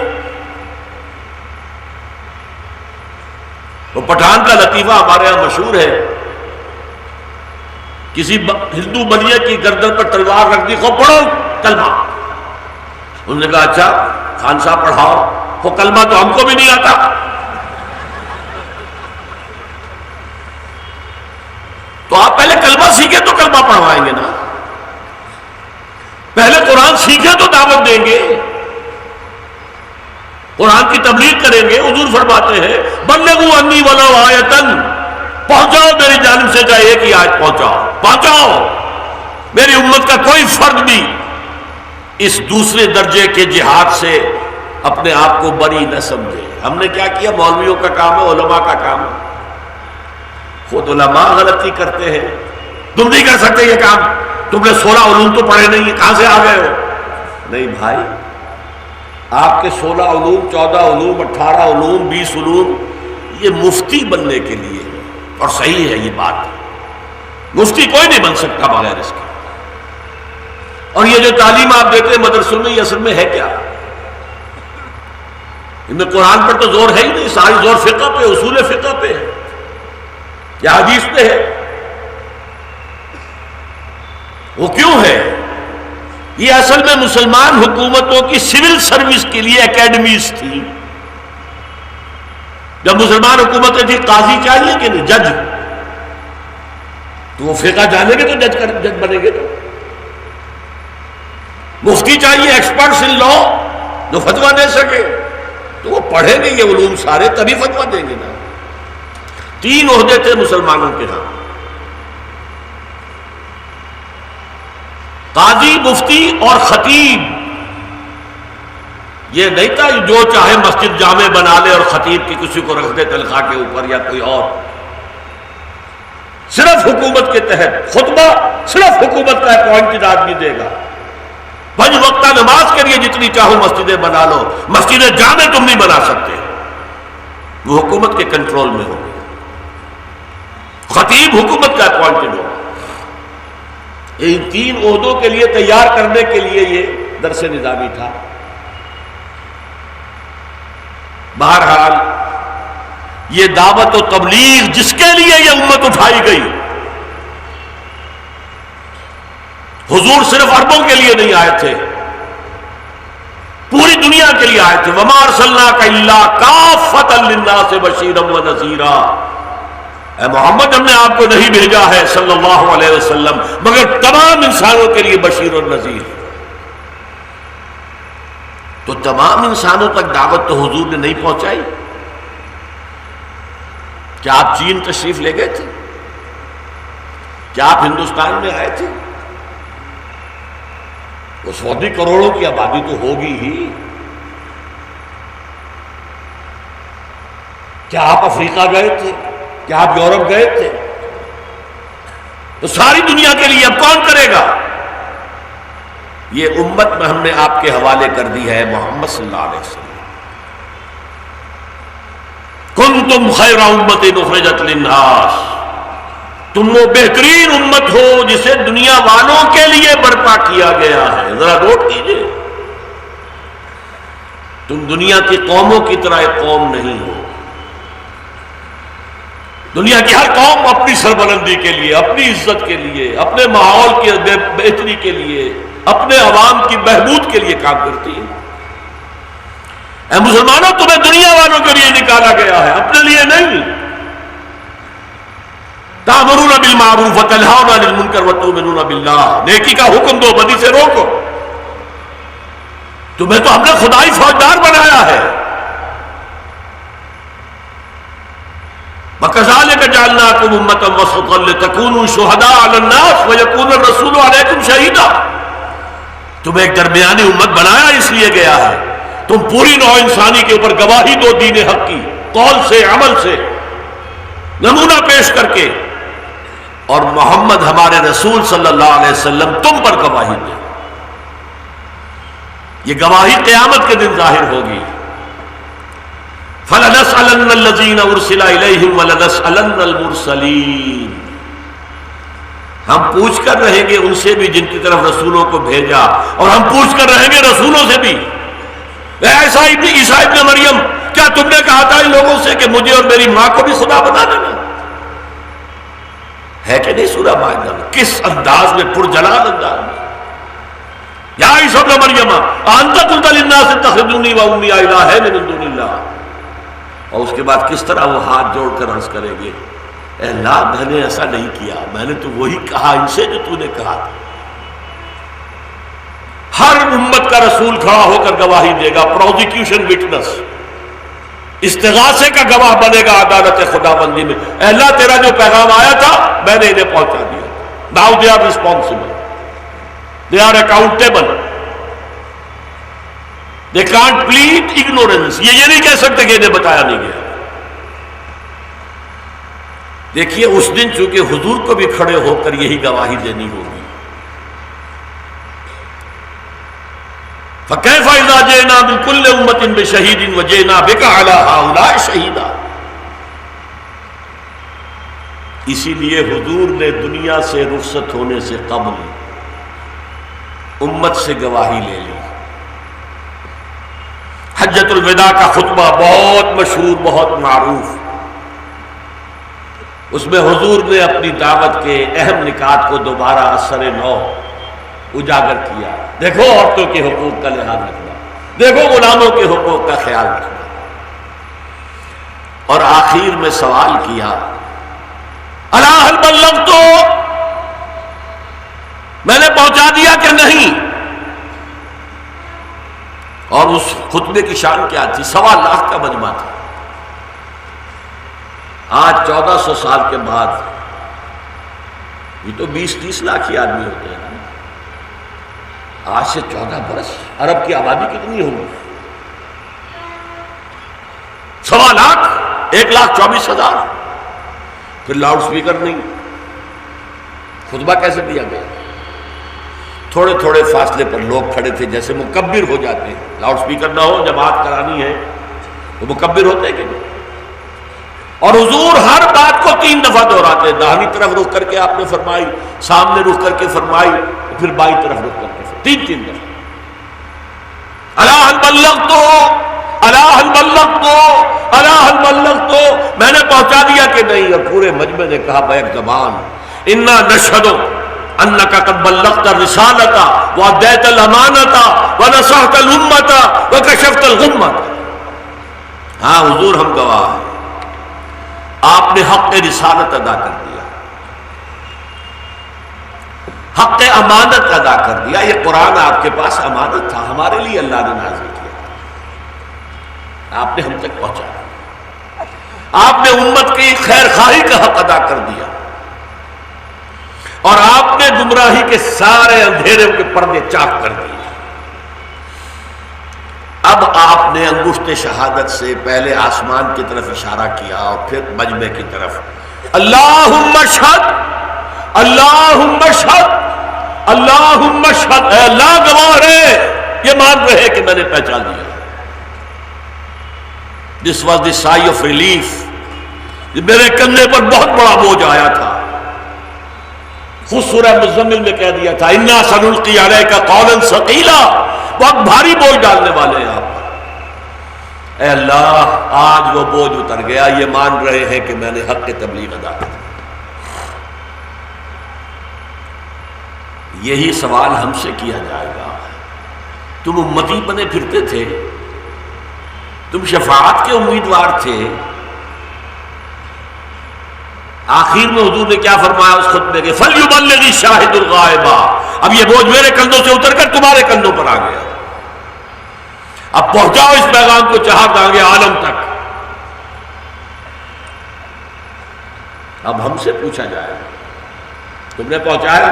وہ پٹھان کا لطیفہ ہمارے یہاں مشہور ہے، کسی ہندو بلیے کی گردن پر تلوار رکھ دی، خوب پڑھو کلمہ۔ انہوں نے کہا اچھا خان صاحب پڑھاؤ، وہ کلمہ تو ہم کو بھی نہیں آتا۔ تو آپ پہلے کلمہ سیکھیں تو کلمہ پڑھوائیں گے نا، پہلے قرآن سیکھیں تو دعوت دیں گے، قرآن کی تبلیغ کریں گے۔ حضور فرماتے ہیں بلغوا انی ولو آیۃ، پہنچاؤ میری جانب سے چاہے ایک ہی آیت پہنچاؤ۔ میری امت کا کوئی فرد بھی اس دوسرے درجے کے جہاد سے اپنے آپ کو بری نہ سمجھے۔ ہم نے کیا کیا؟ مولویوں کا کام ہے، علماء کا کام ہے۔ خود علماء غلطی کرتے ہیں، تم نہیں کر سکتے یہ کام، تم نے 16 علوم تو پڑھے نہیں ہیں، کہاں سے آ گئے ہو؟ نہیں بھائی، آپ کے 16 علوم، 14 علوم، 18 علوم، 20 علوم یہ مفتی بننے کے لیے ہے، اور صحیح ہے یہ بات۔ مفتی کوئی نہیں بن سکتا بغیر اس کے۔ اور یہ جو تعلیم آپ دیتے ہیں مدرسوں میں، یہ اصل میں ہے کیا؟ ان میں قرآن پر تو زور ہے ہی نہیں، ساری زور فقہ پہ، اصول فقہ پہ ہے، یا حدیث پہ ہے۔ وہ کیوں ہے؟ یہ اصل میں مسلمان حکومتوں کی سول سروس کے لیے اکیڈمیز تھی۔ جب مسلمان حکومتیں تھی، قاضی چاہیے کہ نہیں؟ جج، تو وہ فقہ جانیں گے تو جج بنیں گے۔ تو مفتی چاہیے، ایکسپرٹس ان لا جو فتویٰ دے سکے، تو وہ پڑھیں گے یہ علوم سارے، تبھی فتویٰ دیں گے نا۔ 3 عہدے تھے مسلمانوں کے ہاں، قاضی، مفتی اور خطیب۔ یہ نہیں تھا جو چاہے مسجد جامع بنا لے اور خطیب کی کسی کو رکھ دے تنخواہ کے اوپر یا کوئی اور۔ صرف حکومت کے تحت خطبہ صرف حکومت کا اپوائنٹڈ آدمی دے گا۔ 5 وقتہ نماز کے لیے جتنی چاہو مسجدیں بنا لو، مسجد جامع تم نہیں بنا سکتے، وہ حکومت کے کنٹرول میں ہوگی۔ خطیب حکومت کا اپوائنٹڈ ہوگا۔ ان 3 عہدوں کے لیے تیار کرنے کے لیے یہ درس نظامی تھا۔ بہرحال یہ دعوت و تبلیغ جس کے لیے یہ امت اٹھائی گئی، حضور صرف عربوں کے لیے نہیں آئے تھے، پوری دنیا کے لیے آئے تھے۔ وما ارسلناک الا کافۃ للناس بشیرا ونذیرا، اے محمد ہم نے آپ کو نہیں بھیجا ہے صلی اللہ علیہ وسلم مگر تمام انسانوں کے لیے بشیر اور نذیر۔ تو تمام انسانوں تک دعوت تو حضور نے نہیں پہنچائی۔ کیا آپ چین تشریف لے گئے تھے؟ کیا آپ ہندوستان میں آئے تھے؟ وہ 100 کروڑوں کی آبادی تو ہوگی ہی۔ کیا آپ افریقہ گئے تھے؟ کیا آپ یورپ گئے تھے؟ تو ساری دنیا کے لیے اب کون کرے گا؟ یہ امت میں ہم نے آپ کے حوالے کر دی ہے محمد صلی اللہ علیہ وسلم۔ کنتم خیر امت اخرجت للناس، تم وہ بہترین امت ہو جسے دنیا والوں کے لیے برپا کیا گیا ہے۔ ذرا نوٹ کیجئے، تم دنیا کی قوموں کی طرح ایک قوم نہیں ہو، دنیا کی ہر قوم اپنی سربلندی کے لیے، اپنی عزت کے لیے، اپنے ماحول کی بہتری کے لیے، اپنے عوام کی بہبود کے لیے کام کرتی ہے۔ اے مسلمانوں، تمہیں دنیا والوں کے لیے نکالا گیا ہے، اپنے لیے نہیں۔ تأمرون بالمعروف وتنہون عن المنکر وتؤمنون باللہ، نیکی کا حکم دو، بدی سے روکو۔ تمہیں تو ہم نے خدائی فوجدار بنایا ہے۔ وَكَذَلِكَ جَعَلْنَاكُمْ أُمَّةً وَسَطًا لِتَكُونُوا شُهَدَاءَ عَلَى النَّاسِ وَيَكُونَ الرَّسُولُ عَلَيْكُمْ شَهِيدًا، تمہیں ایک درمیانی امت بنایا اس لیے گیا ہے تم پوری نوع انسانی کے اوپر گواہی دو، دین حق کی، قول سے، عمل سے، نمونہ پیش کر کے، اور محمد ہمارے رسول صلی اللہ علیہ وسلم تم پر گواہی دے۔ یہ گواہی قیامت کے دن ظاہر ہوگی۔ فَلَنَسْأَلَنَّ الَّذِينَ أُرْسِلَ إِلَيْهِمْ وَلَنَسْأَلَنَّ الْمُرْسَلِينَ، ہم پوچھ کر رہیں گے ان سے بھی جن کی طرف رسولوں کو بھیجا، اور ہم پوچھ کر رہیں گے رسولوں سے بھی۔ عیسیٰ ابن مریم، کیا تم نے کہا تھا ان لوگوں سے کہ مجھے اور میری ماں کو بھی خدا بنا دینا؟ ہے کہ نہیں سورہ مائدہ میں؟ کس انداز میں، پرجلال انداز میں، یا عیسیٰ ابن مریم انت قلت للناس اتخذونی وامي الہین من دون اللہ، اور اس کے بعد کس طرح وہ ہاتھ جوڑ کر عرض کریں گے، اے اللہ میں نے ایسا نہیں کیا، میں نے تو وہی کہا ان سے جو تو نے کہا تھا۔ ہر امت کا رسول کھڑا ہو کر گواہی دے گا، پروزیکیوشن وٹنس، استغاثے کا گواہ بنے گا عدالت خدا بندی میں، اے اللہ تیرا جو پیغام آیا تھا میں نے انہیں پہنچا دیا۔ Now they are responsible, they are accountable, they can't plead ignorance، یہ نہیں کہہ سکتے کہ انہیں بتایا نہیں گیا۔ دیکھیے اس دن چونکہ حضور کو بھی کھڑے ہو کر یہی گواہی دینی ہوگی۔ فَكَيْفَ إِذَا جِئْنَا مِن كُلِّ أُمَّةٍ بِشَهِيدٍ وَجِئْنَا بِكَ عَلَىٰ هَٰؤُلَاءِ شَهِيدًا، اسی لیے حضور نے دنیا سے رخصت ہونے سے قبل امت سے گواہی لے لی۔ حجۃ الوداع کا خطبہ بہت مشہور، بہت معروف، اس میں حضور نے اپنی دعوت کے اہم نکات کو دوبارہ اثر نو اجاگر کیا۔ دیکھو عورتوں کے حقوق کا لحاظ رکھنا، دیکھو غلاموں کے حقوق کا خیال رکھنا، اور آخر میں سوال کیا الا هل بلغت، میں نے پہنچا دیا کہ نہیں؟ اور اس خطبے کی شان کیا تھی؟ 1.25 لاکھ کا مجمع تھا۔ آج 1400 سال کے بعد یہ تو 20-30 لاکھ ہی آدمی ہوتے ہیں، آج سے 14 برس عرب کی آبادی کتنی ہوگی؟ 1.25 لاکھ، 1,24,000۔ پھر لاؤڈ سپیکر نہیں، خطبہ کیسے دیا گیا؟ تھوڑے تھوڑے فاصلے پر لوگ کھڑے تھے، جیسے مکبر ہو جاتے ہیں۔ لاؤڈ سپیکر نہ ہو، جماعت کرانی ہے تو مکبر ہوتے ہیں کہ نہیں؟ اور حضور ہر بات کو 3 دفعہ دہراتے، داہنی طرف رخ کر کے آپ نے فرمائی، سامنے رخ کر کے فرمائی، پھر بائیں طرف رخ کر کے 3 دفعہ۔ الا هل بلغت، الا هل بلغت، الا هل بلغت، میں نے پہنچا دیا کہ نہیں؟ اور پورے مجمع نے کہا بیک زبان انا نشهد انك قد بلغت الرسالة واديت الامانة ونصحت الامة وكشفت الغمة۔ ہاں حضور ہم گواہ ہیں، آپ نے حق رسالت ادا کر دیا، حق امانت ادا کر دیا۔ یہ قرآن آپ کے پاس امانت تھا، ہمارے لیے اللہ نے نازل کیا، آپ نے ہم تک پہنچایا، آپ نے امت کی خیر خواہی کا حق ادا کر دیا، اور آپ نے گمراہی کے سارے اندھیرے کے پردے چاک کر دیے۔ اب آپ نے انگشت شہادت سے پہلے آسمان کی طرف اشارہ کیا اور پھر مجمع کی طرف، اللہم اشہد، اللہم اشہد، اللہم اشہد، اے اللہ گواہ ہے، یہ مان رہے کہ میں نے پہچان لیا۔ This was the sigh of relief، میرے کندھے پر بہت بڑا بوجھ آیا تھا۔ خود سورہ مزمل میں کہہ دیا تھا انا سنلقی علیک قولا ثقیلا، بہت بھاری بوجھ ڈالنے والے ہیں آپ پر۔ اے اللہ آج وہ بوجھ اتر گیا، یہ مان رہے ہیں کہ میں نے حق تبلیغ ادا کی۔ یہی سوال ہم سے کیا جائے گا۔ تم امتی بنے پھرتے تھے، تم شفاعت کے امیدوار تھے، آخر میں حضور نے کیا فرمایا اس خطبے کے؟ فَلْيُبَلِّغِ الشَّاهِدُ الْغَائِبَ، اب یہ بوجھ میرے کندھوں سے اتر کر تمہارے کندھوں پر آ گیا، اب پہنچاؤ اس پیغام کو چاہت آگے عالم تک۔ اب ہم سے پوچھا جائے تم نے پہنچایا؟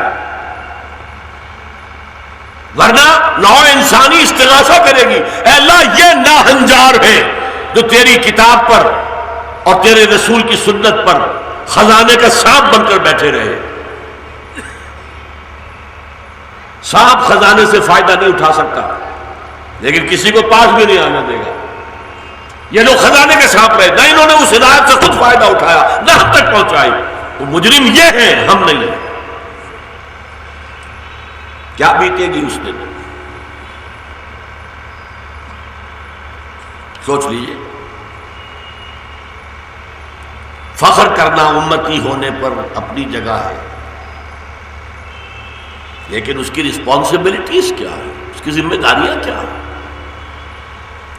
ورنہ نوع انسانی استغاثہ کرے گی، اے اللہ یہ ناہنجار ہے جو تیری کتاب پر اور تیرے رسول کی سنت پر خزانے کا سانپ بن کر بیٹھے رہے۔ سانپ خزانے سے فائدہ نہیں اٹھا سکتا لیکن کسی کو پاس بھی نہیں آنے دے گا۔ یہ لوگ خزانے کے سانپ رہے، نہ انہوں نے اس ہدایت سے خود فائدہ اٹھایا نہ ہم تک پہنچائی، تو مجرم یہ ہیں، ہم نہیں ہیں۔ کیا بیتے گی اس دن؟ سوچ لیجئے۔ فخر کرنا امتی ہونے پر اپنی جگہ ہے، لیکن اس کی رسپانسبلٹیز کیا ہے، اس کی ذمہ داریاں کیا ہیں؟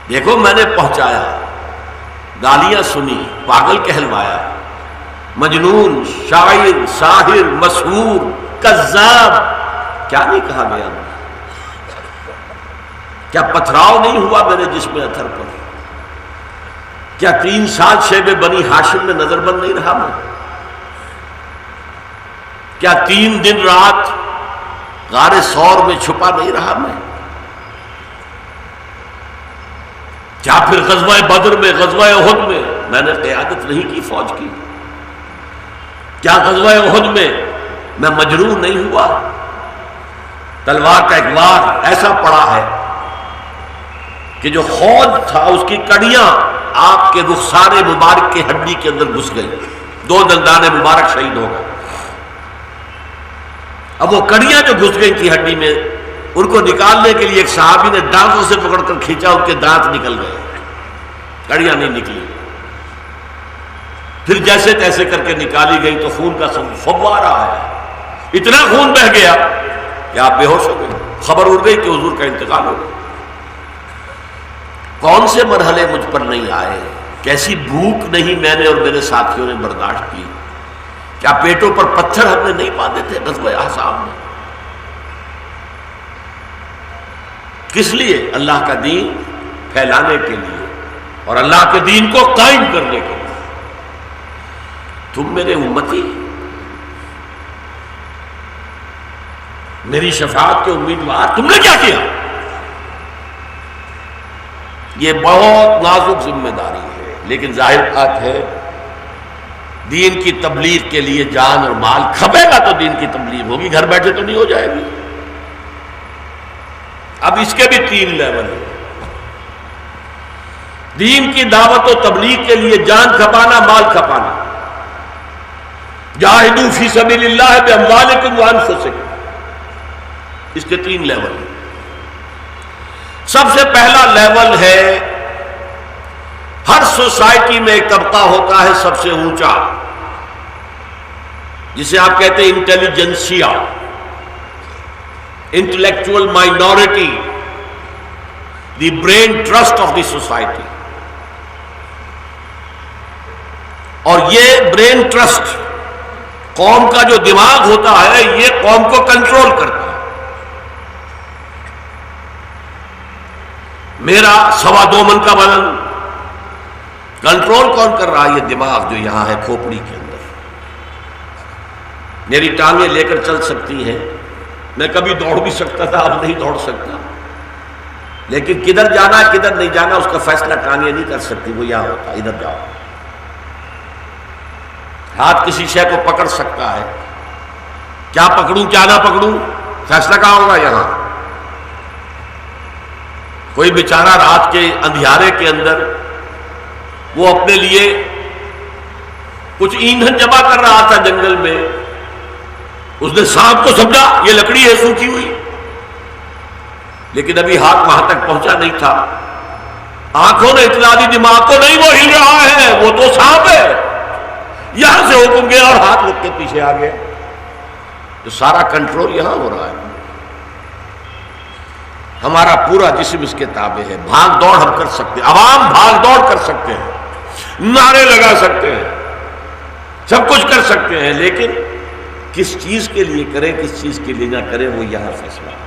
دیکھو میں نے پہنچایا، گالیاں سنی، پاگل کہلوایا، مجنون، شاعر، ساحر، مسحور، کذاب، کیا نہیں کہا گیا؟ کیا پتھراؤ نہیں ہوا میرے جسم اطہر پر؟ کیا 3 سال شیب بنی ہاشم میں نظر بند نہیں رہا میں؟ کیا 3 دن رات غار ثور میں چھپا نہیں رہا میں؟ کیا پھر غزوہ بدر میں، غزوہ احد میں نے قیادت نہیں کی فوج کی؟ کیا غزوہ احد میں میں مجروح نہیں ہوا؟ تلوار کا ایک وار ایسا پڑا ہے کہ جو خود تھا اس کی کڑیاں آپ کے رخسار مبارک کے ہڈی کے اندر گھس گئی، 2 دندان مبارک شہید ہو گئے۔ اب وہ کڑیاں جو گھس گئی تھی ہڈی میں، ان کو نکالنے کے لیے ایک صحابی نے دانتوں سے پکڑ کر کھینچا، ان کے دانت نکل گئے، کڑیاں نہیں نکلی۔ پھر جیسے تیسے کر کے نکالی گئی تو خون کا فوارہ آیا، اتنا خون بہ گیا کہ آپ بے ہوش ہو گئے، خبر اڑ گئی کہ حضور کا انتقال ہو گیا۔ کون سے مرحلے مجھ پر نہیں آئے، کیسی بھوک نہیں میں نے اور میرے ساتھیوں نے برداشت کی، کیا پیٹوں پر پتھر ہم نے نہیں باندھے تھے غزوہ احزاب میں؟ کس لیے؟ اللہ کا دین پھیلانے کے لیے اور اللہ کے دین کو قائم کرنے کے لیے۔ تم میرے امتی، میری شفاعت کے امیدوار، تم نے کیا کیا؟ یہ بہت نازک ذمہ داری ہے، لیکن ظاہر بات ہے دین کی تبلیغ کے لیے جان اور مال کھپے گا تو دین کی تبلیغ ہوگی، گھر بیٹھے تو نہیں ہو جائے گی۔ اب اس کے بھی 3 لیول ہیں۔ دین کی دعوت و تبلیغ کے لیے جان کھپانا، مال کھپانا۔ جاہدوا فی سبیل اللہ باموالکم وانفسکم، اس کے 3 لیول ہیں۔ سب سے پہلا لیول ہے، ہر سوسائٹی میں ایک طبقہ ہوتا ہے سب سے اونچا، جسے آپ کہتے ہیں intelligentsia, intellectual minority, the brain trust of the society. اور یہ برین ٹرسٹ قوم کا جو دماغ ہوتا ہے، یہ قوم کو کنٹرول کرتا ہے۔ میرا 2.25 من کا وزن کنٹرول کون کر رہا ہے؟ یہ دماغ جو یہاں ہے کھوپڑی کے اندر۔ میری ٹانگیں لے کر چل سکتی ہیں، میں کبھی دوڑ بھی سکتا تھا، اب نہیں دوڑ سکتا، لیکن کدھر جانا ہے کدھر نہیں جانا اس کا فیصلہ ٹانگیں نہیں کر سکتی، وہ یہاں ہوتا، ادھر جاؤ۔ ہاتھ کسی شے کو پکڑ سکتا ہے، کیا پکڑوں کیا نہ پکڑوں، فیصلہ کہاں ہوگا؟ یہاں۔ کوئی بیچارہ رات کے اندھیارے کے اندر وہ اپنے لیے کچھ ایندھن جمع کر رہا تھا جنگل میں، اس نے سانپ کو سمجھا یہ لکڑی ہے سوکھی ہوئی، لیکن ابھی ہاتھ وہاں تک پہنچا نہیں تھا، آنکھوں نے اطلاع دی دماغ کو نہیں وہ ہل رہا ہے، وہ تو سانپ ہے، یہاں سے حکم گیا اور ہاتھ رکھ کے پیچھے آ گیا. تو سارا کنٹرول یہاں ہو رہا ہے. ہمارا پورا جسم اس کے تابع ہے. بھاگ دوڑ ہم کر سکتے ہیں، عوام بھاگ دوڑ کر سکتے ہیں، نعرے لگا سکتے ہیں، سب کچھ کر سکتے ہیں، لیکن کس چیز کے لیے کریں کس چیز کے لیے نہ کریں وہ یہاں فیصلہ ہے.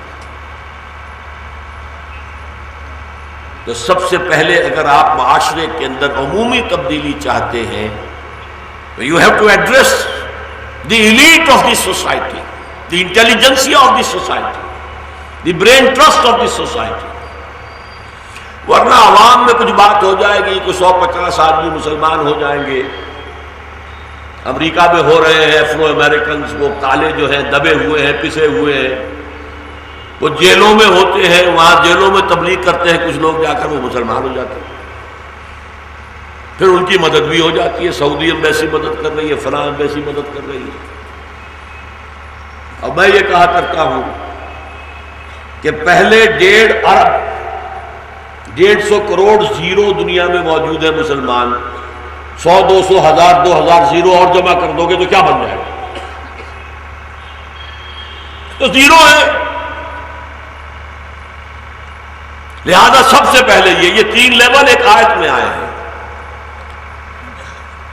تو سب سے پہلے اگر آپ معاشرے کے اندر عمومی تبدیلی چاہتے ہیں تو you have to address the elite of the society, the intelligentsia of the society, the brain trust of the society. ورنہ عوام میں کچھ بات ہو جائے گی، کوئی 150 آدمی مسلمان ہو جائیں گے. امریکہ میں ہو رہے ہیں افرو امریکنز، وہ کالے جو ہیں دبے ہوئے ہیں، پسے ہوئے ہیں، وہ جیلوں میں ہوتے ہیں، وہاں جیلوں میں تبلیغ کرتے ہیں کچھ لوگ، جا کر وہ مسلمان ہو جاتے ہیں. پھر ان کی مدد بھی ہو جاتی ہے، سعودی ایمبیسی مدد کر رہی ہے، فلاں ایمبیسی مدد کر رہی ہے. اب میں یہ کہا کرتا ہوں کہ پہلے 1.5 ارب 150 کروڑ زیرو دنیا میں موجود ہے مسلمان. 100 200 1000 2000 زیرو اور جمع کر دو گے تو کیا بن جائے گا؟ تو زیرو ہے. لہذا سب سے پہلے یہ 3 لیول ایک آیت میں آئے ہیں.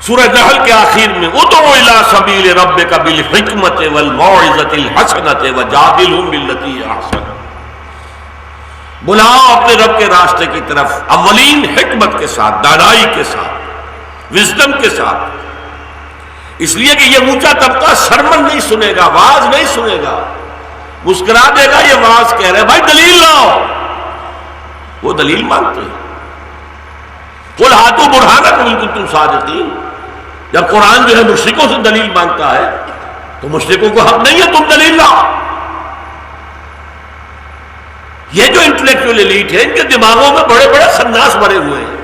سورہ نحل کے آخر میں ادعو الی سبیل ربک بالحکمت والموعظۃ الحسنۃ وجادلھم باللتی ہی احسن. بلاؤ اپنے رب کے راستے کی طرف اولین حکمت کے ساتھ، دانائی کے ساتھ، وزڈم کے ساتھ. اس لیے کہ یہ اونچا طبقہ سرمن نہیں سنے گا، واز نہیں سنے گا، مسکرا دے گا یہ واز کہہ رہے بھائی دلیل لاؤ. وہ دلیل مانگتے ہیں. قل ہاتوا برہانکم ان کنتم صادقین. جب قرآن جو ہے مشرکوں سے دلیل مانگتا ہے تو مشرکوں کو حق نہیں ہے تم دلیل لاؤ. یہ جو انٹلیکچوئل ایلیٹ ہے ان کے دماغوں میں بڑے بڑے سناس بھرے ہوئے ہیں.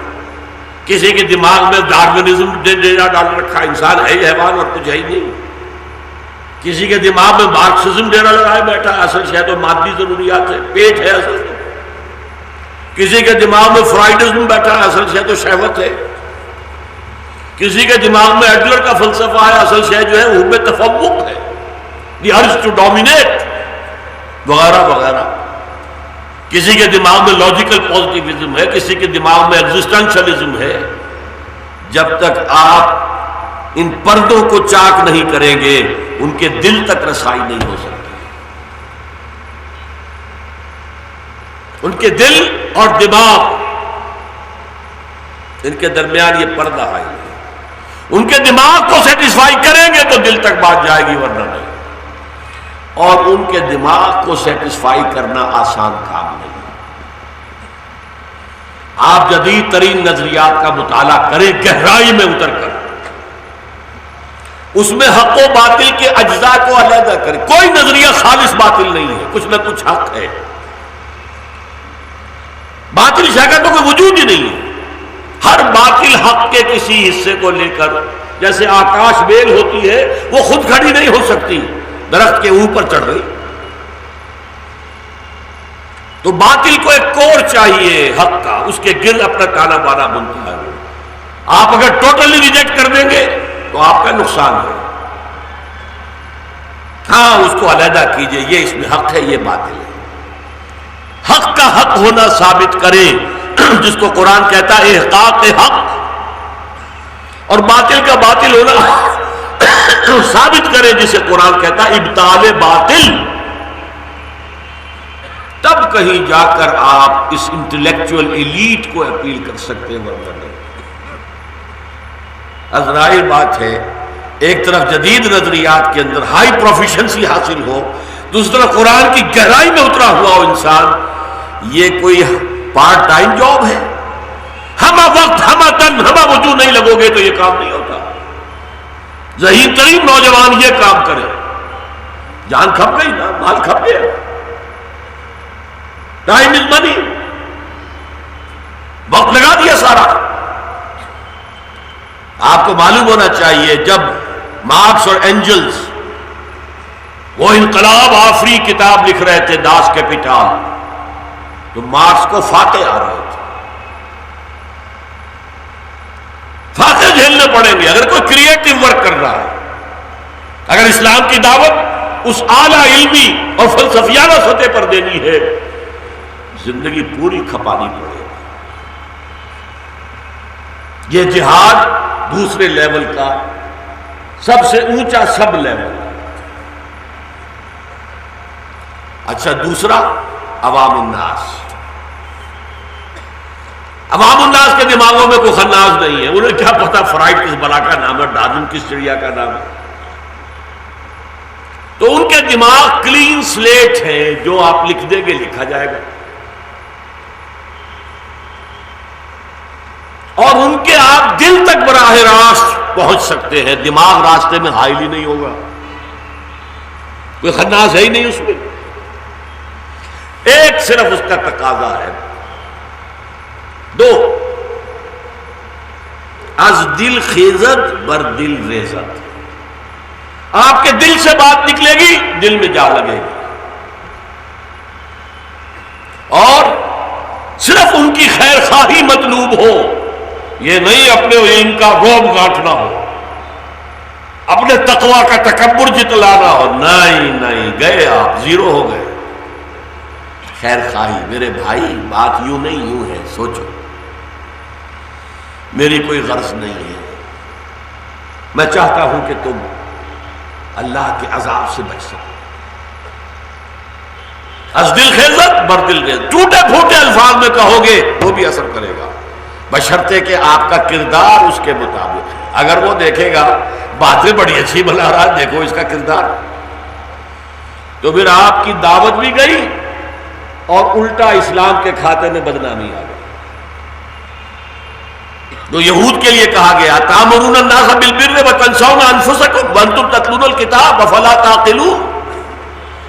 کسی کے دماغ میں ڈارونزم ڈیرا ڈال رکھا، انسان ہے ہی حیوان اور کچھ ہے ہی نہیں. کسی کے دماغ میں مارکسزم ڈیرا لگائے بیٹھا، اصل شاید تو مادی ضروریات ہے، پیٹ ہے اصل تو. کسی کے دماغ میں فرائیڈزم بیٹھا ہے، اصل شاید تو شہوت ہے. کسی کے دماغ میں ایڈلر کا فلسفہ ہے، اصل شاید جو ہے حب تفوق ہے، دی ارج ٹو ڈومینیٹ وغیرہ وغیرہ. کسی کے دماغ میں لاجیکل پازیٹیوزم ہے، کسی کے دماغ میں ایگزسٹنشلزم ہے. جب تک آپ ان پردوں کو چاک نہیں کریں گے ان کے دل تک رسائی نہیں ہو سکتی. ان کے دل اور دماغ ان کے درمیان یہ پردہ آئے گا. ان کے دماغ کو سیٹسفائی کریں گے تو دل تک بات جائے گی، ورنہ نہیں. اور ان کے دماغ کو سیٹسفائی کرنا آسان کام نہیں. آپ جدید ترین نظریات کا مطالعہ کریں گہرائی میں اتر کر، اس میں حق و باطل کے اجزاء کو علیحدہ کریں. کوئی نظریہ خالص باطل نہیں ہے، کچھ نہ کچھ حق ہے. باطل شے کا تو کوئی وجود ہی نہیں ہے. ہر باطل حق کے کسی حصے کو لے کر، جیسے آکاش بیل ہوتی ہے وہ خود کھڑی نہیں ہو سکتی، درخت کے اوپر چڑھ گئی. تو باطل کو ایک کور چاہیے حق کا، اس کے گرد اپنا تانا بانا بنتا ہے. آپ اگر ٹوٹلی ریجیکٹ کر دیں گے تو آپ کا نقصان ہے. ہاں اس کو علیحدہ کیجئے، یہ اس میں حق ہے، یہ باطل ہے. حق کا حق ہونا ثابت کریں جس کو قرآن کہتا ہے احقاق حق، اور باطل کا باطل ہونا ثابت کریں جسے قرآن کہتا ہے ابطال باطل. تب کہیں جا کر آپ اس انٹلیکچوئل ایلیٹ کو اپیل کر سکتے ہیں، ورنہ نہیں. ظاہر بات ہے ایک طرف جدید نظریات کے اندر ہائی پروفیشنسی حاصل ہو، دوسری طرف قرآن کی گہرائی میں اترا ہوا ہو انسان. یہ کوئی پارٹ ٹائم جاب ہے. ہمہ وقت ہمہ تن ہمہ وجوہ نہیں لگو گے تو یہ کام نہیں ہوتا. ذہین ترین نوجوان یہ کام کرے، جان کھپ گئی نا، مال کھپ گیا. ٹائم از منی، وقت لگا دیا سارا. آپ کو معلوم ہونا چاہیے جب مارکس اور اینجلز وہ انقلاب آفری کتاب لکھ رہے تھے داس کیپیٹال، تو مارکس کو فاتح آ رہے تھے. سمجھنے پڑیں گے اگر کوئی کریٹو ورک کر رہا ہے، اگر اسلام کی دعوت اس اعلیٰ علمی اور فلسفیانہ سطح پر دینی ہے، زندگی پوری کھپانی پڑے گی۔ یہ جہاد دوسرے لیول کا سب سے اونچا سب لیول۔ اچھا دوسرا عوام الناس۔ عوام الناس کے دماغوں میں کوئی خناس نہیں ہے، انہیں کیا پتا فرائڈ کس بلا کا نام ہے، ڈارون کس چڑیا کا نام ہے۔ تو ان کے دماغ کلین سلیٹ ہیں، جو آپ لکھ دیں گے لکھا جائے گا، اور ان کے آپ دل تک براہ راست پہنچ سکتے ہیں، دماغ راستے میں حائل ہی نہیں ہوگا، کوئی خناس ہے ہی نہیں اس میں۔ ایک صرف اس کا تقاضا ہے، دو، از دل خیزت بر دل ریزت، آپ کے دل سے بات نکلے گی دل میں جا لگے گی، اور صرف ان کی خیر خواہی مطلوب ہو، یہ نہیں اپنے ان کا روب گانٹنا ہو، اپنے تقوی کا تکبر جتلانا ہو، نہیں گئے آپ، زیرو ہو گئے۔ خیر خواہی، میرے بھائی بات یوں نہیں یوں ہے، سوچو، میری کوئی غرض نہیں ہے، میں چاہتا ہوں کہ تم اللہ کے عذاب سے بچ سکو۔ از دل خیزت بر دل ریزت، ٹوٹے پھوٹے الفاظ میں کہو گے وہ بھی اثر کرے گا، بشرطے کہ آپ کا کردار اس کے مطابق ہے۔ اگر وہ دیکھے گا باتیں بڑی اچھی بنا رہا، دیکھو اس کا کردار، تو پھر آپ کی دعوت بھی گئی اور الٹا اسلام کے کھاتے میں بدنامی آ گئی۔ جو یہود کے لیے کہا گیا تامرون الناس بالبر وتنسون انفسکم وانتم تتلون الکتاب افلا تعقلون،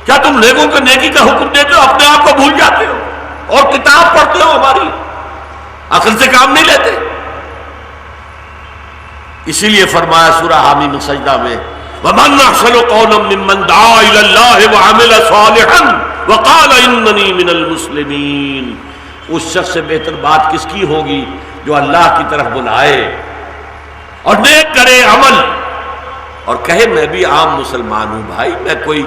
کیا تم نیکوں کو نیکی کا حکم دیتے ہو، اپنے آپ کو بھول جاتے ہو، اور کتاب پڑھتے ہو ہماری، عقل سے کام نہیں لیتے۔ اسی لیے فرمایا سورہ حامیم سجدہ میں وَمَنْ أَحْسَنُ قَوْلًا مِّمَّنْ دَعَا إِلَى اللَّهِ وَعَمِلَ صَالِحًا وَقَالَ إِنَّنِي مِنَ الْمُسْلِمِينَ، اس شخص سے بہتر بات کس کی ہوگی جو اللہ کی طرف بلائے اور نیک کرے عمل اور کہے میں بھی عام مسلمان ہوں۔ بھائی میں کوئی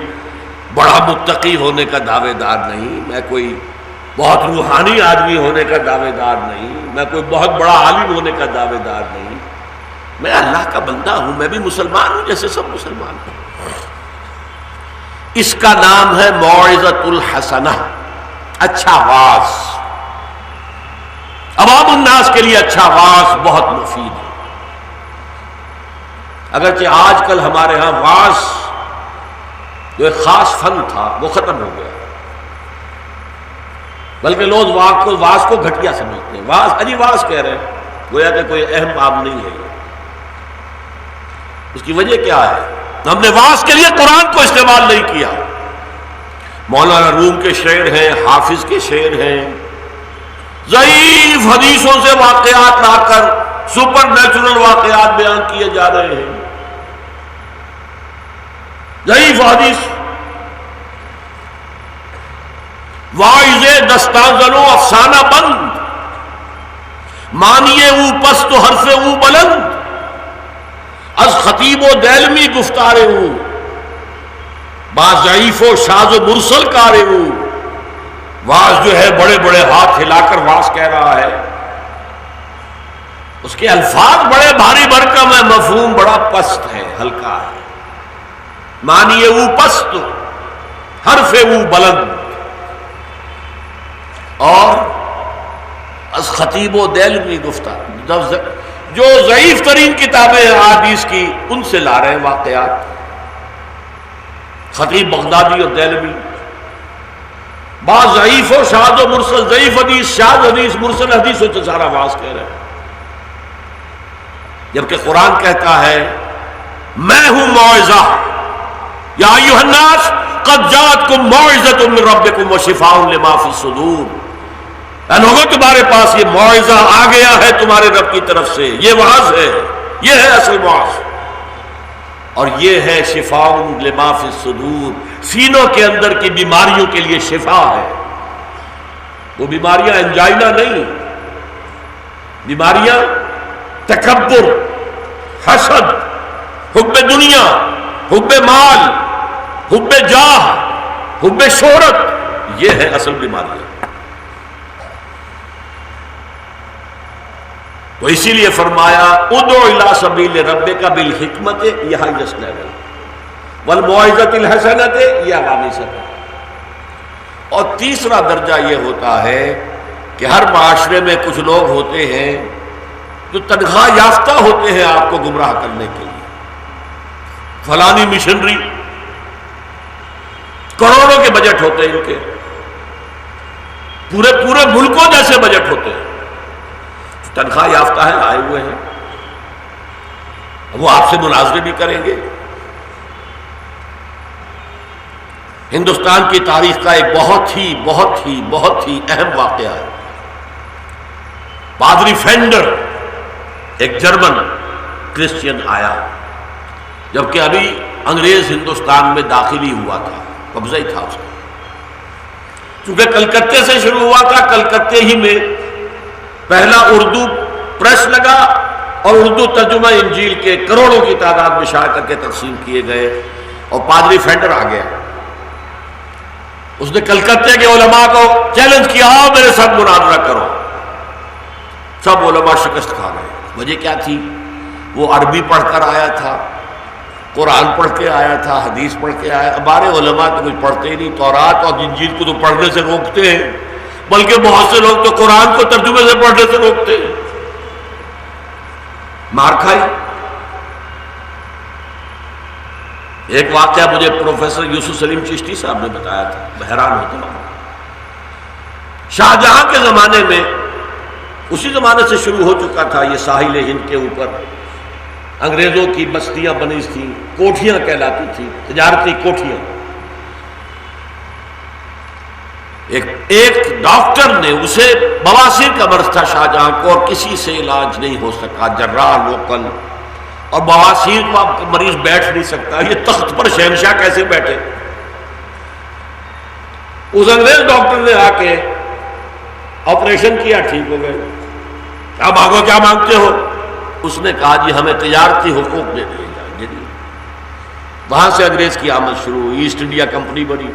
بڑا متقی ہونے کا دعوے دار نہیں، میں کوئی بہت روحانی آدمی ہونے کا دعوے دار نہیں، میں کوئی بہت بڑا عالم ہونے کا دعوے دار نہیں، میں اللہ کا بندہ ہوں، میں بھی مسلمان ہوں جیسے سب مسلمان ہیں۔ اس کا نام ہے موعظۃ الحسنہ، اچھا واعظ۔ عوام الناس کے لیے اچھا واعظ بہت مفید ہے، اگرچہ آج کل ہمارے ہاں واعظ جو ایک خاص فن تھا وہ ختم ہو گیا، بلکہ لوگ واعظ کو گھٹیا سمجھتے ہیں، واعظ کہہ رہے ہیں، گویا کہ کوئی اہم کام نہیں ہے۔ اس کی وجہ کیا ہے؟ ہم نے واعظ کے لیے قرآن کو استعمال نہیں کیا۔ مولانا روم کے شعر ہیں، حافظ کے شعر ہیں، ضعیف حدیثوں سے واقعات لا کر سپر نیچرل واقعات بیان کیے جا رہے ہیں، ضعیف حدیث، واعظ دستاں زنو افسانہ بند، مانیے او پست و حرف او بلند، از خطیب و دیلمی گفتار او، با ضعیف و شاذ و مرسل کار او۔ واعظ جو ہے بڑے بڑے ہاتھ ہلا کر واعظ کہہ رہا ہے، اس کے الفاظ بڑے بھاری بھرکم ہے، مفہوم بڑا پست ہے، ہلکا ہے، مانیے او پست حرف او بلند، اور از خطیب و دیلمی گفتار، جو ضعیف ترین کتابیں ہیں احادیث کی ان سے لا رہے ہیں واقعات، خطیب بغدادی اور دیلمی، بعض ضعیف و شاذ و مرسل، ضعیف حدیث، شاذ حدیث، مرسل حدیث ہو تو سارا واعظ کہہ رہے ہیں، جبکہ قرآن کہتا ہے میں ہوں موعظہ، یا ایھا الناس قد جاءتکم موعظۃ من ربکم وشفاء لما فی الصدور، اے لوگوں تمہارے پاس یہ موعظہ آ گیا ہے تمہارے رب کی طرف سے، یہ واعظ ہے، یہ ہے اصل واعظ، اور یہ ہے شفاء لما فی الصدور، سینوں کے اندر کی بیماریوں کے لیے شفا ہے۔ وہ بیماریاں انجائنا نہیں، بیماریاں تکبر، حسد، حب دنیا، حب مال، حب جاہ، حب شہرت، یہ ہے اصل بیماری. تو اسی لیے فرمایا ادعو الی سبیل ربک بالحکمت، یہاں جس لیول، والموعظۃ الحسنۃ، یہ عوامی سطح. اور تیسرا درجہ یہ ہوتا ہے کہ ہر معاشرے میں کچھ لوگ ہوتے ہیں جو تنخواہ یافتہ ہوتے ہیں آپ کو گمراہ کرنے کے لیے. فلانی مشنری، کروڑوں کے بجٹ ہوتے ہیں ان کے، پورے ملکوں جیسے بجٹ ہوتے ہیں، تنخواہ یافتہ ہیں، آئے ہوئے ہیں، وہ آپ سے مناظرے بھی کریں گے. ہندوستان کی تاریخ کا ایک بہت ہی اہم واقعہ ہے. پادری فینڈر، ایک جرمن کرسچین آیا، جبکہ ابھی انگریز ہندوستان میں داخلی ہوا تھا، قبضہ ہی تھا اس کا. چونکہ کلکتے سے شروع ہوا تھا، کلکتے ہی میں پہلا اردو پریس لگا اور اردو ترجمہ انجیل کے کروڑوں کی تعداد میں شائع کر کے تقسیم کیے گئے، اور پادری فینڈر آ گیا. اس نے کلکتے کے علماء کو چیلنج کیا، آؤ میرے ساتھ مناظرہ کرو. سب علماء شکست کھا گئے. وجہ کیا تھی؟ وہ عربی پڑھ کر آیا تھا، قرآن پڑھ کے آیا تھا، حدیث پڑھ کے آیا. ہمارے علماء تو کچھ پڑھتے ہی نہیں، تورات اور انجیل کو تو پڑھنے سے روکتے ہیں، بلکہ بہت سے لوگ تو قرآن کو ترجمے سے پڑھنے سے روکتے ہیں. مار کھائی. ایک واقعہ مجھے پروفیسر یوسف سلیم چشتی صاحب نے بتایا تھا، میں حیران ہوتا ہوں. شاہجہاں کے زمانے میں، اسی زمانے سے شروع ہو چکا تھا یہ، ساحل ہند کے اوپر انگریزوں کی بستیاں بنی تھیں، کوٹھیاں کہلاتی تھیں، تجارتی کوٹھیاں. ایک ڈاکٹر نے، اسے بواسیر کا مرض تھا شاہجہاں کو، اور کسی سے علاج نہیں ہو سکا، جراح لوکل، اور بواسیر کا مریض بیٹھ نہیں سکتا، یہ تخت پر شہنشاہ کیسے بیٹھے؟ اس انگریز ڈاکٹر نے آ کے آپریشن کیا، ٹھیک ہو گئے. کیا مانگو، کیا مانگتے ہو؟ اس نے کہا جی ہمیں تجارتی حقوق دے دیے جائیں. وہاں سے انگریز کی آمد شروع ہوئی، ایسٹ انڈیا کمپنی بنی.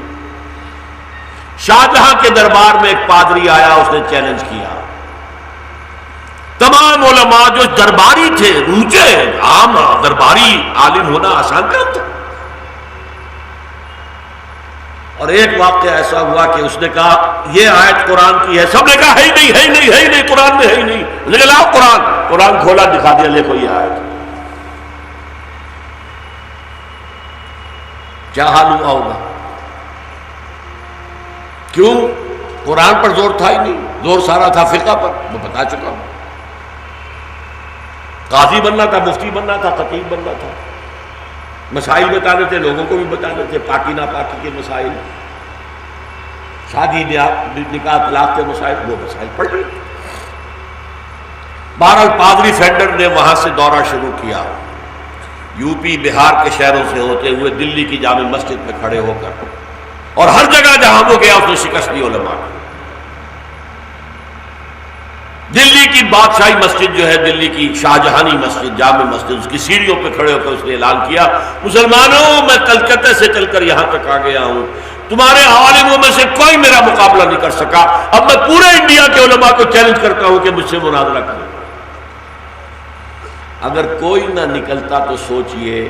شاہجہاں کے دربار میں ایک پادری آیا، اس نے چیلنج کیا. تمام علماء جو درباری تھے، اونچے عام درباری عالم ہونا آسان کام تھا. اور ایک واقعہ ایسا ہوا کہ اس نے کہا یہ آیت قرآن کی ہے. سب نے کہا ہے ہی نہیں، قرآن میں ہے ہی نہیں. لاؤ قرآن کھولا، دکھا دیا، لے کوئی آیت. کیا حال ہوا ہوگا؟ کیوں؟ قرآن پر زور تھا ہی نہیں، زور سارا تھا فقہ پر. میں بتا چکا ہوں، قاضی بننا تھا، مفتی بننا تھا، خطیب بننا تھا. مسائل بتانے تھے، لوگوں کو بھی بتانے تھے، پاکی ناپاکی کے مسائل، شادی نکاح طلاق کے مسائل، وہ مسائل پڑھ رہے. بہرحال پادری فینڈر نے وہاں سے دورہ شروع کیا، یو پی بہار کے شہروں سے ہوتے ہوئے دلی کی جامع مسجد میں کھڑے ہو کر، اور ہر جگہ جہاں وہ گیا اس نے شکست دی علماء کی. دلی کی بادشاہی مسجد جو ہے، دلی کی شاہجہانی مسجد، جامع مسجد، اس کی سیڑھیوں پہ کھڑے ہو کر اس نے اعلان کیا، مسلمانوں میں کلکتہ سے چل کر یہاں تک آ گیا ہوں، تمہارے عالموں میں سے کوئی میرا مقابلہ نہیں کر سکا. اب میں پورے انڈیا کے علماء کو چیلنج کرتا ہوں کہ مجھ سے مناظرہ کریں. اگر کوئی نہ نکلتا تو سوچئے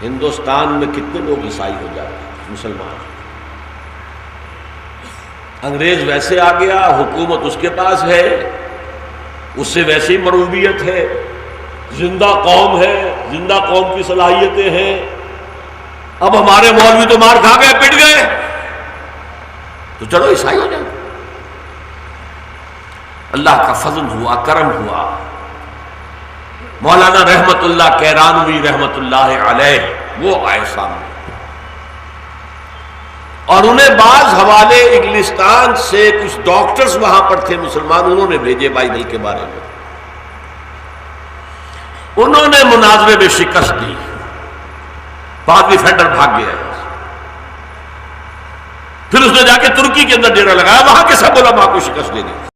ہندوستان میں کتنے لوگ عیسائی ہو جاتے، مسلمان. انگریز ویسے آ گیا، حکومت اس کے پاس ہے، اس سے ویسے ہی مرعوبیت ہے، زندہ قوم ہے، زندہ قوم کی صلاحیتیں ہیں. اب ہمارے مولوی تو مار کھا گئے، پٹ گئے، تو چلو عیسائی ہو جائیں. اللہ کا فضل ہوا، کرم ہوا. مولانا رحمت اللہ کیرانوی رحمت اللہ علیہ وہ آئے سامنے، اور انہیں بعض حوالے انگلستان سے کچھ ڈاکٹرز وہاں پر تھے مسلمان، انہوں نے بھیجے بائبل کے بارے میں. انہوں نے مناظرے میں شکست دی، پادری فینڈر بھاگ گیا. پھر اس نے جا کے ترکی کے اندر ڈیرا لگایا، وہاں کے سب علماء کو شکست دے دی.